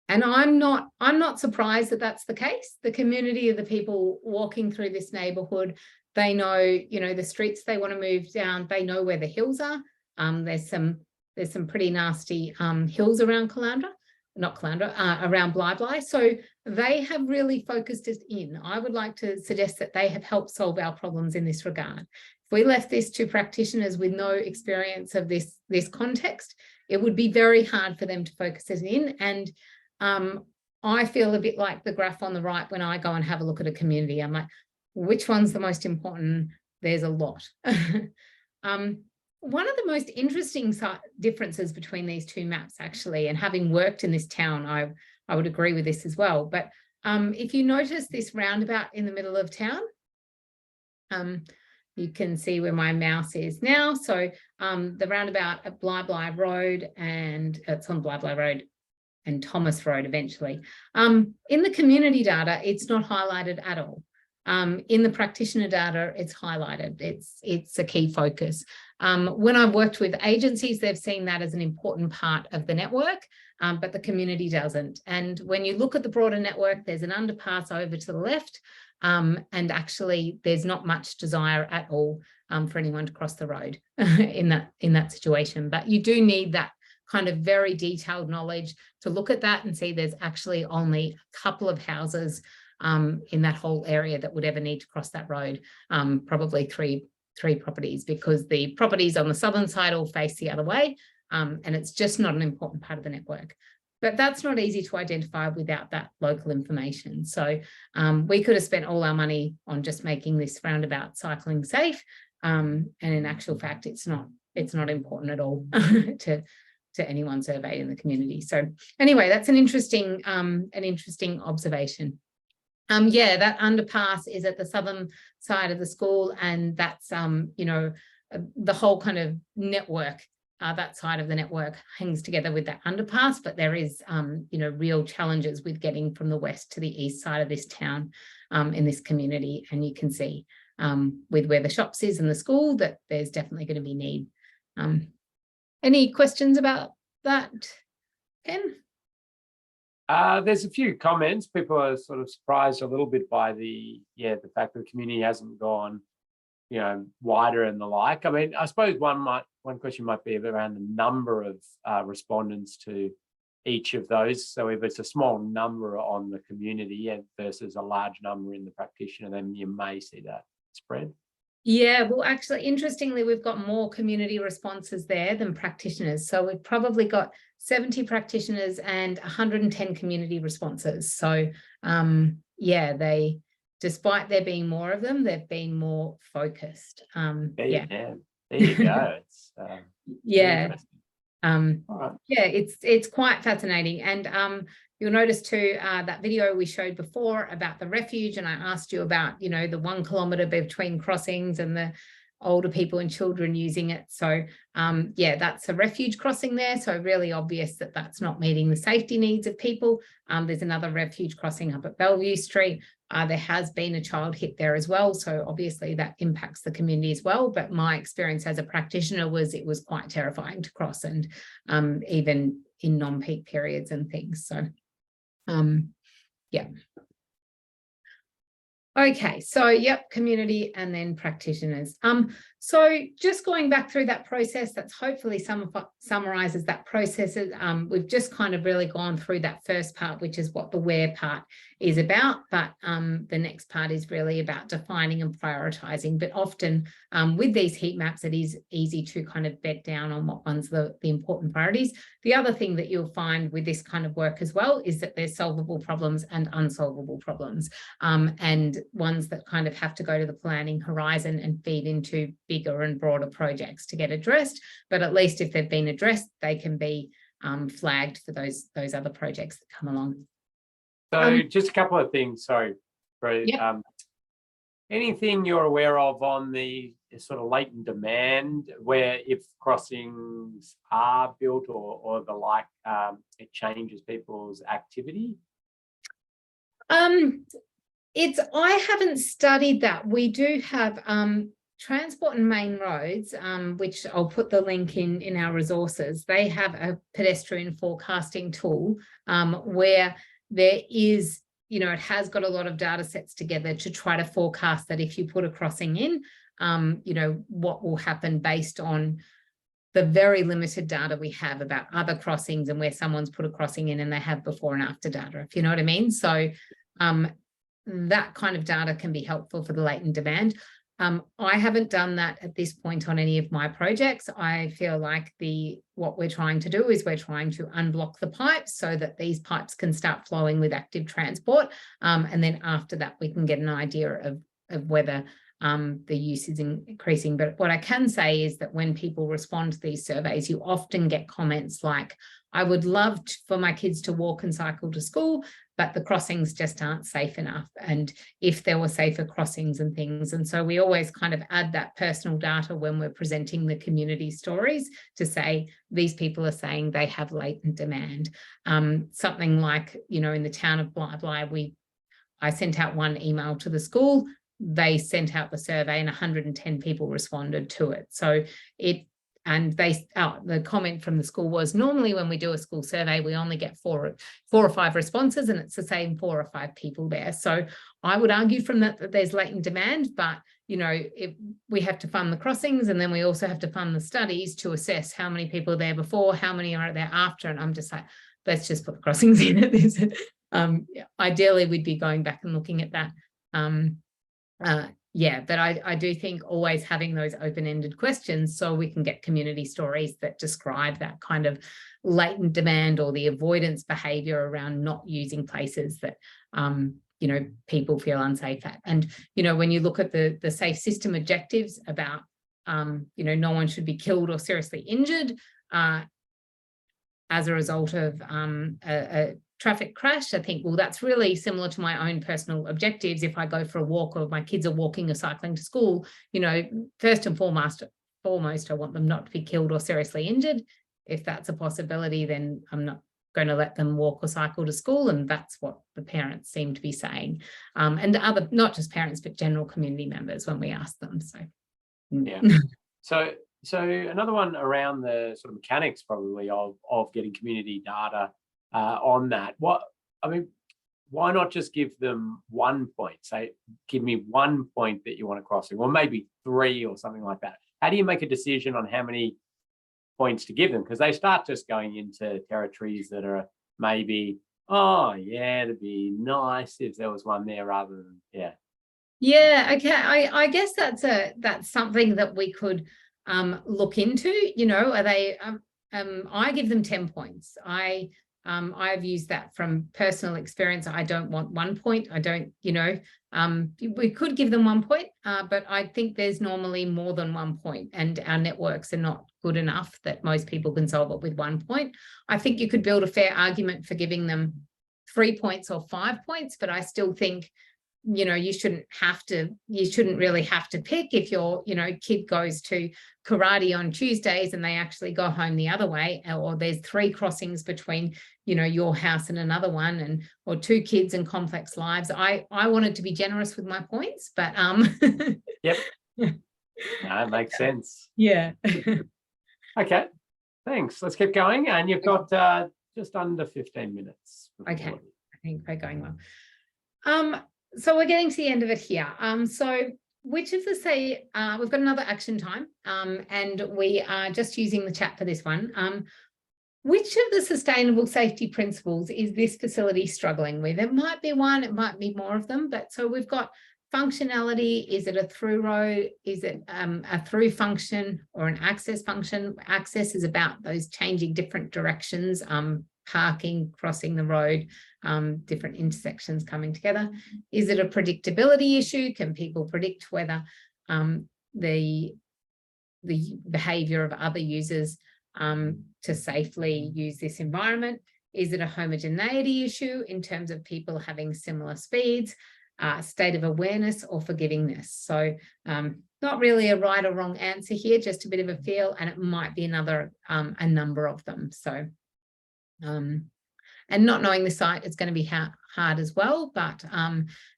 I'm not surprised that that's the case. The community of the people walking through this neighborhood, they know, you know, the streets they want to move down. They know where the hills are. There's some pretty nasty hills around around Blythe. So they have really focused us in. I would like to suggest that they have helped solve our problems in this regard. If we left this to practitioners with no experience of this context, it would be very hard for them to focus us in. And I feel a bit like the graph on the right when I go and have a look at a community. I'm like, which one's the most important? There's a lot. One of the most interesting differences between these two maps, actually, and having worked in this town, I would agree with this as well. But if you notice this roundabout in the middle of town, you can see where my mouse is now. So the roundabout at Blythe Road, and it's on Blythe Road and Thomas Road eventually. In the community data, it's not highlighted at all. In the practitioner data, it's highlighted. It's a key focus. When I've worked with agencies, they've seen that as an important part of the network, but the community doesn't. And when you look at the broader network, there's an underpass over to the left, and actually there's not much desire at all for anyone to cross the road in that situation. But you do need that kind of very detailed knowledge to look at that and see there's actually only a couple of houses in that whole area that would ever need to cross that road, probably three 3 properties, because the properties on the southern side all face the other way, and it's just not an important part of the network. But that's not easy to identify without that local information. So we could have spent all our money on just making this roundabout cycling safe, and in actual fact, it's not important at all to anyone surveyed in the community. So anyway, that's an interesting observation. Yeah, that underpass is at the southern side of the school, and that's you know, the whole kind of network. That side of the network hangs together with that underpass, but there is, you know, real challenges with getting from the west to the east side of this town, in this community. And you can see with where the shops is and the school that there's definitely going to be need. Any questions about that, Ken? There's a few comments. People are sort of surprised a little bit by the fact that the community hasn't gone, you know, wider and the like. I mean, I suppose one question might be around the number of respondents to each of those. So if it's a small number on the community versus a large number in the practitioner, then you may see that spread. Yeah, well, actually, interestingly, we've got more community responses there than practitioners. So we've probably got 70 practitioners and 110 community responses. So yeah, despite there being more of them, they've been more focused. Yeah. There you go. It's yeah. All right. Yeah, it's quite fascinating. And you'll notice too, that video we showed before about the refuge, and I asked you about, you know, the 1 kilometre between crossings and the older people and children using it. So yeah, that's a refuge crossing there. So really obvious that that's not meeting the safety needs of people. There's another refuge crossing up at Bellevue Street. There has been a child hit there as well. So obviously that impacts the community as well. But my experience as a practitioner was it was quite terrifying to cross, and even in non-peak periods and things. So yeah. Okay, so yep, community and then practitioners. So just going back through that process, that's hopefully summarizes that process. We've just kind of really gone through that first part, which is what the where part is about, but the next part is really about defining and prioritizing. But often with these heat maps, it is easy to kind of bed down on what one's the important priorities. The other thing that you'll find with this kind of work as well is that there's solvable problems and unsolvable problems, and ones that kind of have to go to the planning horizon and feed into bigger and broader projects to get addressed. But at least if they've been addressed, they can be flagged for those other projects that come along. So just a couple of things, sorry. Yep. Anything you're aware of on the sort of latent demand, where if crossings are built or the like, it changes people's activity? I haven't studied that. We do have Transport and Main Roads, which I'll put the link in our resources. They have a pedestrian forecasting tool where there is, you know, it has got a lot of data sets together to try to forecast that if you put a crossing in, you know, what will happen based on the very limited data we have about other crossings and where someone's put a crossing in and they have before and after data, if you know what I mean. So that kind of data can be helpful for the latent demand. I haven't done that at this point on any of my projects. I feel like what we're trying to do is we're trying to unblock the pipes so that these pipes can start flowing with active transport. And then after that, we can get an idea of whether the use is increasing. But what I can say is that when people respond to these surveys, you often get comments like, I would love for my kids to walk and cycle to school, but the crossings just aren't safe enough. And if there were safer crossings and things. And so we always kind of add that personal data when we're presenting the community stories to say, these people are saying they have latent demand. Something like, you know, in the town of Bly Bly, I sent out one email to the school, they sent out the survey and 110 people responded to it. So the comment from the school was, normally when we do a school survey, we only get four or five responses, and it's the same 4 or 5 people there. So I would argue from that there's latent demand, but you know, we have to fund the crossings, and then we also have to fund the studies to assess how many people are there before, how many are there after. And I'm just like, let's just put the crossings in at this. Ideally, we'd be going back and looking at that yeah, but I do think always having those open-ended questions so we can get community stories that describe that kind of latent demand or the avoidance behavior around not using places that you know, people feel unsafe at. And you know, when you look at the safe system objectives about you know, no one should be killed or seriously injured as a result of a traffic crash, I think, well, that's really similar to my own personal objectives. If I go for a walk or my kids are walking or cycling to school, you know, first and foremost, I want them not to be killed or seriously injured. If that's a possibility, then I'm not going to let them walk or cycle to school. And that's what the parents seem to be saying. And other, not just parents, but general community members when we ask them. So, yeah. So another one around the sort of mechanics probably of getting community data on that. Why not just give them 1 point? Say, give me 1 point that you want to cross, or maybe 3 or something like that. How do you make a decision on how many points to give them? Because they start just going into territories that are maybe, oh yeah, it'd be nice if there was one there rather than, yeah. Yeah, okay. I guess that's something that we could look into. You know, are they I give them 10 points. I've used that from personal experience. I don't want 1 point. I don't, you know, we could give them 1 point, but I think there's normally more than 1 point, and our networks are not good enough that most people can solve it with 1 point. I think you could build a fair argument for giving them 3 points or 5 points, but I still think, you know, you shouldn't really have to pick. If your, you know, kid goes to karate on Tuesdays and they actually go home the other way, or there's 3 crossings between, you know, your house and another one, and or 2 kids and complex lives. I wanted to be generous with my points, but Yep. No, it makes sense. Yeah. Okay, thanks. Let's keep going. And you've got just under 15 minutes. Okay, I think we're going well. So we're getting to the end of it here. So which of the we've got another action time, and we are just using the chat for this one. Which of the sustainable safety principles is this facility struggling with? It might be one, it might be more of them, but so we've got functionality. Is it a through road? Is it a through function or an access function? Access is about those changing different directions, parking, crossing the road, different intersections coming together. Is it a predictability issue? Can people predict whether the behavior of other users to safely use this environment? Is it a homogeneity issue in terms of people having similar speeds, state of awareness, or forgivingness? So not really a right or wrong answer here, just a bit of a feel, and it might be another a number of them. So and not knowing the site is going to be hard as well, but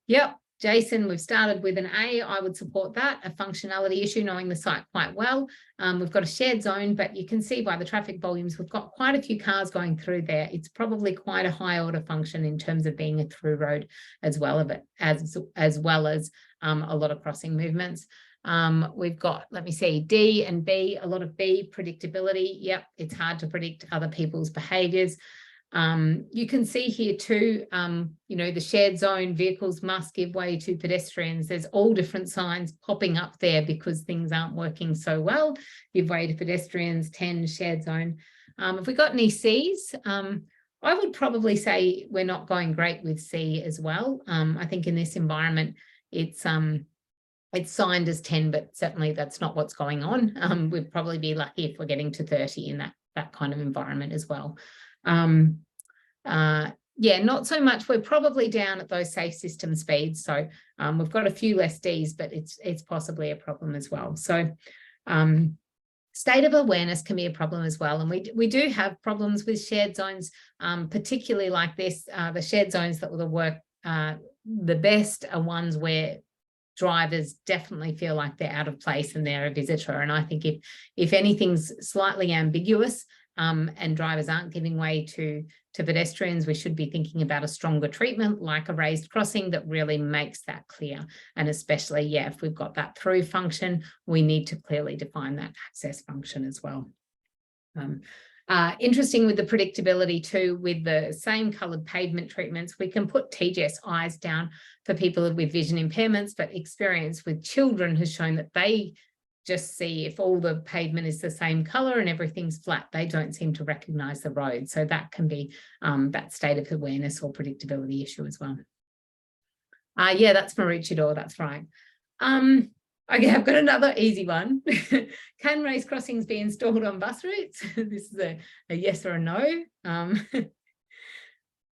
yep, Jason, we've started with an A. I would support that. A functionality issue, knowing the site quite well. We've got a shared zone, but you can see by the traffic volumes, we've got quite a few cars going through there. It's probably quite a high order function in terms of being a through road as well as a lot of crossing movements. We've got, let me see, D and B, a lot of B, predictability. Yep, it's hard to predict other people's behaviors. You can see here too, you know, the shared zone, vehicles must give way to pedestrians. There's all different signs popping up there because things aren't working so well. Give way to pedestrians, 10, shared zone. Have we got any Cs? I would probably say we're not going great with C as well. I think in this environment, it's signed as 10, but certainly that's not what's going on. We'd probably be lucky if we're getting to 30 in that kind of environment as well. Yeah, not so much. We're probably down at those safe system speeds. So we've got a few less Ds, but it's possibly a problem as well. So state of awareness can be a problem as well. And we do have problems with shared zones, particularly like this. The shared zones that will work the best are ones where drivers definitely feel like they're out of place and they're a visitor. And I think if anything's slightly ambiguous and drivers aren't giving way to pedestrians, we should be thinking about a stronger treatment like a raised crossing that really makes that clear. And especially, yeah, if we've got that through function, we need to clearly define that access function as well. Interesting with the predictability too, with the same coloured pavement treatments, we can put TGS eyes down for people with vision impairments, but experience with children has shown that they just see if all the pavement is the same colour and everything's flat, they don't seem to recognise the road. So that can be that state of awareness or predictability issue as well. Yeah, that's Maroochydore, that's right. Okay, I've got another easy one. Can raised crossings be installed on bus routes? This is a yes or a no.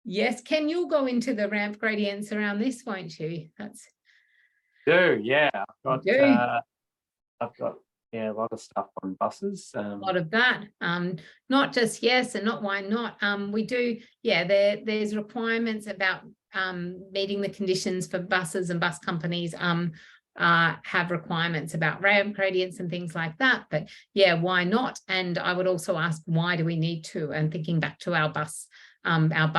Yes, Ken, you'll go into the ramp gradients around this, won't you? Yeah. I've got a lot of stuff on buses. A lot of that. Not just yes and not why not. We do, there's requirements about meeting the conditions for buses, and bus companies have requirements about ramp gradients and things like that. But yeah, why not? And I would also ask, why do we need to? And thinking back to our bus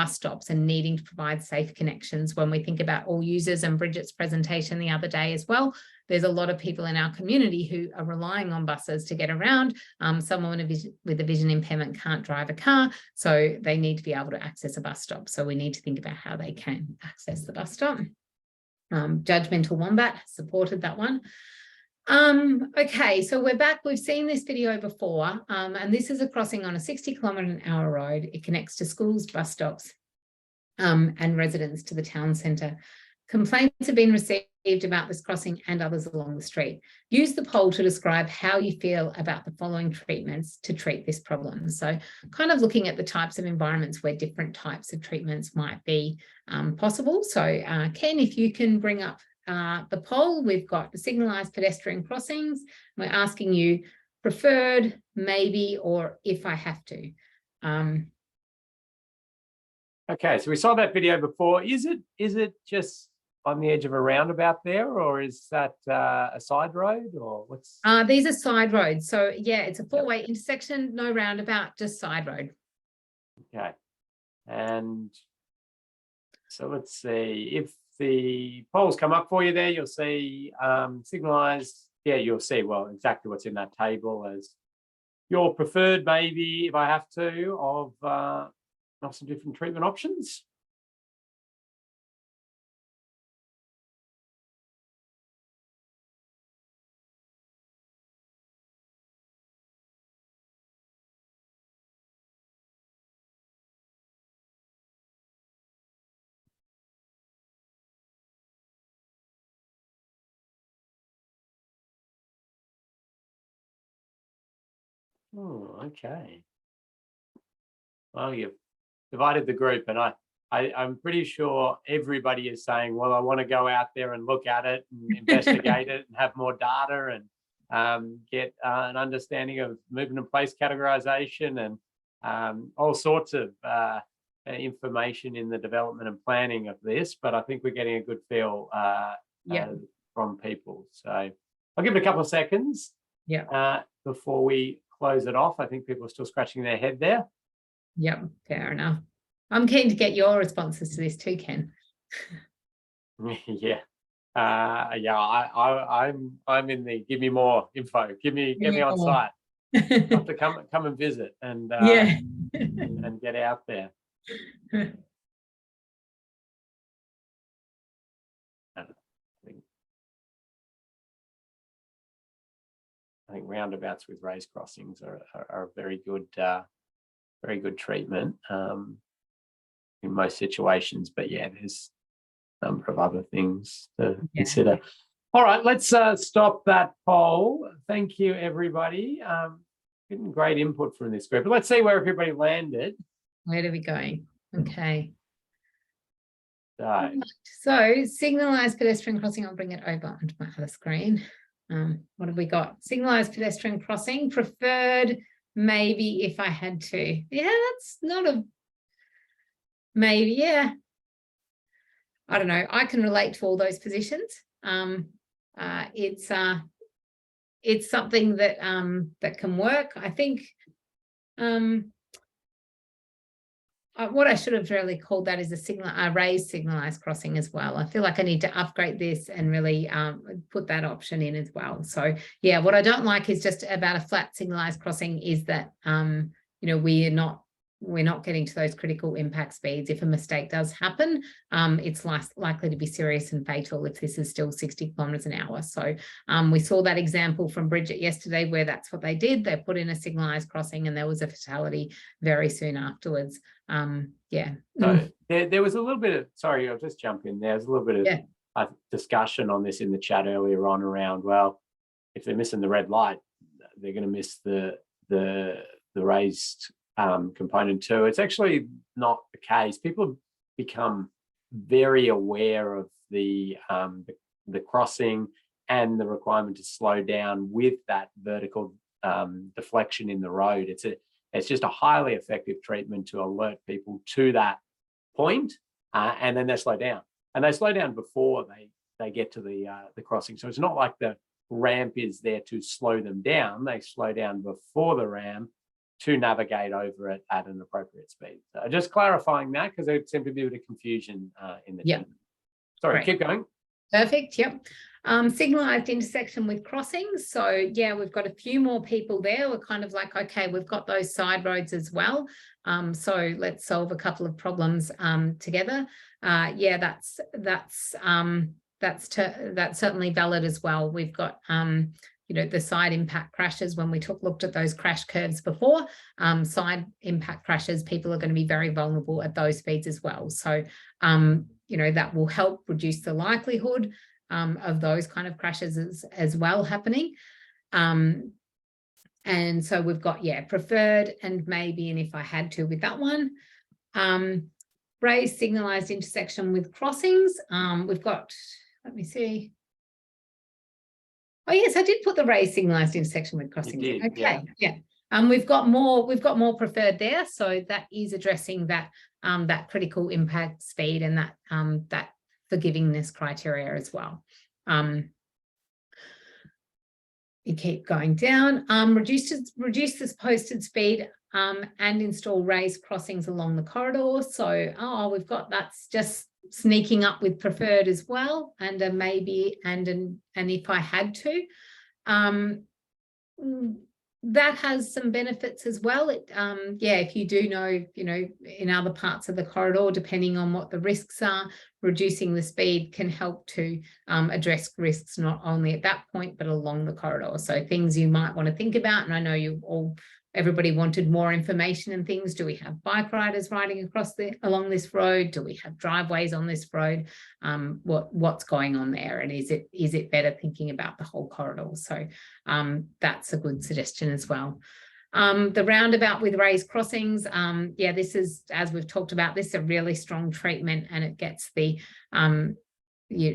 stops and needing to provide safe connections when we think about all users, and Bridget's presentation the other day as well. There's a lot of people in our community who are relying on buses to get around. Someone with a vision impairment can't drive a car, so they need to be able to access a bus stop. So we need to think about how they can access the bus stop. Judgmental Wombat supported that one. Okay, so we're back. We've seen this video before, and this is a crossing on a 60km/h road. It connects to schools, bus stops, and residents to the town centre. Complaints have been received about this crossing and others along the street. Use the poll to describe how you feel about the following treatments to treat this problem. So kind of looking at the types of environments where different types of treatments might be possible. So Ken, if you can bring up the poll, we've got the signalised pedestrian crossings. We're asking you preferred, maybe, or if I have to. Okay, so we saw that video before. Is it just on the edge of a roundabout there, or is that a side road, or what's? These are side roads. So yeah, it's a four-way intersection, no roundabout, just side road. Okay, and so let's see if the polls come up for you there. You'll see signalised. Yeah, you'll see exactly what's in that table as your preferred, maybe if I have to, of some different treatment options. Oh, okay. Well, you've divided the group, and I'm pretty sure everybody is saying, well, I want to go out there and look at it and investigate it and have more data and get an understanding of movement in place categorization and all sorts of information in the development and planning of this. But I think we're getting a good feel from people. So I'll give it a couple of seconds before we close it off. I think people are still scratching their head there. Yep, fair enough. I'm keen to get your responses to this too, Ken. I'm in the give me more info. Get me on site. I have to come and visit and and get out there. I think roundabouts with raised crossings are a very good treatment in most situations. But yeah, there's a number of other things to consider. All right, let's stop that poll. Thank you, everybody. Getting great input from this group. But let's see where everybody landed. Where are we going? Okay. So signalised pedestrian crossing. I'll bring it over onto my other screen. What have we got? Signalised pedestrian crossing, preferred, maybe if I had to. Yeah, that's not a maybe. Yeah, I don't know. I can relate to all those positions. It's something that that can work. I think what I should have really called that is a raised signalised crossing as well. I feel like I need to upgrade this and really put that option in as well. So yeah, what I don't like is just about a flat signalised crossing is that we're not getting to those critical impact speeds. If a mistake does happen, it's likely to be serious and fatal if this is still 60 kilometres an hour. So we saw that example from Bridget yesterday where that's what they did. They put in a signalised crossing and there was a fatality very soon afterwards. So there was a little bit of, sorry, I'll just jump in. There's a little bit of discussion on this in the chat earlier on around, well, if they're missing the red light, they're going to miss the raised component too. It's actually not the case. People have become very aware of the crossing and the requirement to slow down with that vertical deflection in the road. It's just a highly effective treatment to alert people to that point, and then they slow down. And they slow down before they get to the crossing. So it's not like the ramp is there to slow them down. They slow down before the ramp to navigate over it at an appropriate speed. So just clarifying that, because there seemed to be a bit of confusion in the chat. Sorry, Great. Keep going. Perfect, yep. Signalised intersection with crossings. So yeah, we've got a few more people there. We're kind of like, okay, we've got those side roads as well. So let's solve a couple of problems together. Yeah, that's certainly valid as well. We've got the side impact crashes. When we looked at those crash curves before, side impact crashes, people are going to be very vulnerable at those speeds as well. So that will help reduce the likelihood of those kind of crashes as well happening. And so we've got, preferred and maybe, and if I had to with that one, raised signalised intersection with crossings. We've got, let me see. Oh yes, I did put the raised signalised intersection with crossings. You did, okay, yeah. We've got more preferred there, so that is addressing that that critical impact speed and that forgivingness criteria as well. You keep going down. Reduce this posted speed and install raised crossings along the corridor. So we've got that's just sneaking up with preferred as well, and a maybe and if I had to. That has some benefits as well. If you do know, in other parts of the corridor, depending on what the risks are, reducing the speed can help to address risks not only at that point, but along the corridor. So things you might want to think about, and I know everybody wanted more information and things. Do we have bike riders riding along this road? Do we have driveways on this road? What's going on there? And is it better thinking about the whole corridor? So that's a good suggestion as well. The roundabout with raised crossings. This is, as we've talked about, this is a really strong treatment, and it gets the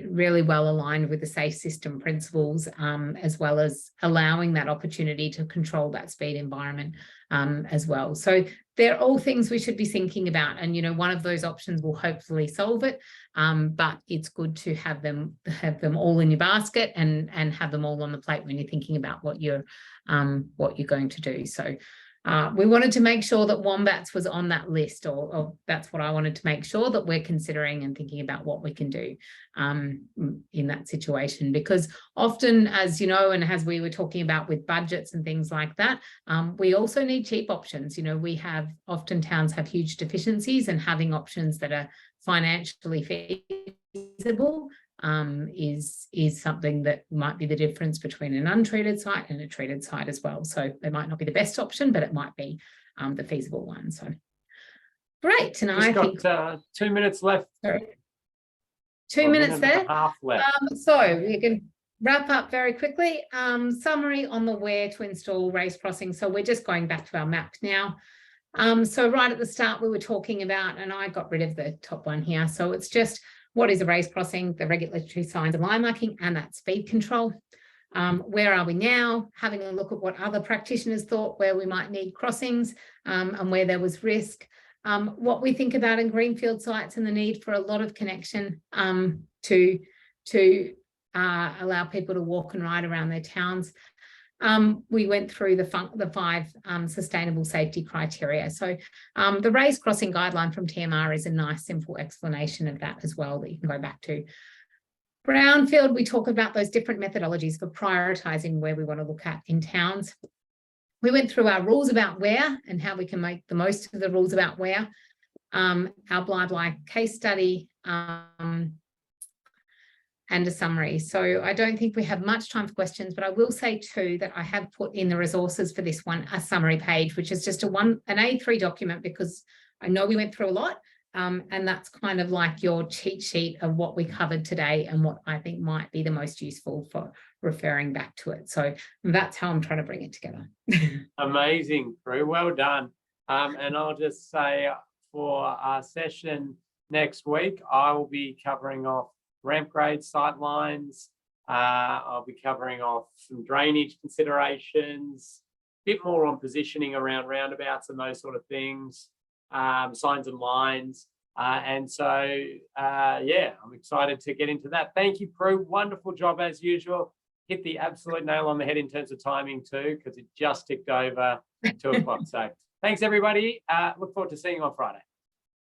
really well aligned with the safe system principles, as well as allowing that opportunity to control that speed environment as well. So they're all things we should be thinking about, and one of those options will hopefully solve it, but it's good to have them all in your basket and have them all on the plate when you're thinking about what you're going to do. So we wanted to make sure that Wombats was on that list, or that's what I wanted to make sure that we're considering and thinking about what we can do in that situation. Because often, as you know, and as we were talking about with budgets and things like that, we also need cheap options. Often towns have huge deficiencies, and having options that are financially feasible is something that might be the difference between an untreated site and a treated site as well. So it might not be the best option, but it might be the feasible one. So great. And I think 2 minutes left. Sorry. 2 minutes there. Half left. So we can wrap up very quickly. Summary on the where to install raised crossings. So we're just going back to our map now. So right at the start we were talking about, and I got rid of the top one here. So it's just, what is a raised crossing, the regulatory signs and line marking, and that speed control. Where are we now? Having a look at what other practitioners thought where we might need crossings and where there was risk. What we think about in greenfield sites and the need for a lot of connection to allow people to walk and ride around their towns. We went through the 5 sustainable safety criteria. So the raised crossing guideline from TMR is a nice simple explanation of that as well that you can go back to. Brownfield, we talk about those different methodologies for prioritising where we want to look at in towns. we went through our rules about where and how we can make the most of the rules about where, our blah case study, and a summary. So I don't think we have much time for questions, but I will say too that I have put in the resources for this one a summary page, which is just an A3 document, because I know we went through a lot, and that's kind of like your cheat sheet of what we covered today and what I think might be the most useful for referring back to it. So that's how I'm trying to bring it together. Amazing, Prue. Well done. And I'll just say for our session next week, I will be covering off ramp grade sight lines. I'll be covering off some drainage considerations, a bit more on positioning around roundabouts and those sort of things, signs and lines. And so, yeah, I'm excited to get into that. Thank you, Prue. Wonderful job as usual. Hit the absolute nail on the head in terms of timing too, because it just ticked over 2 o'clock. So thanks, everybody. Look forward to seeing you on Friday.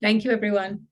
Thank you, everyone.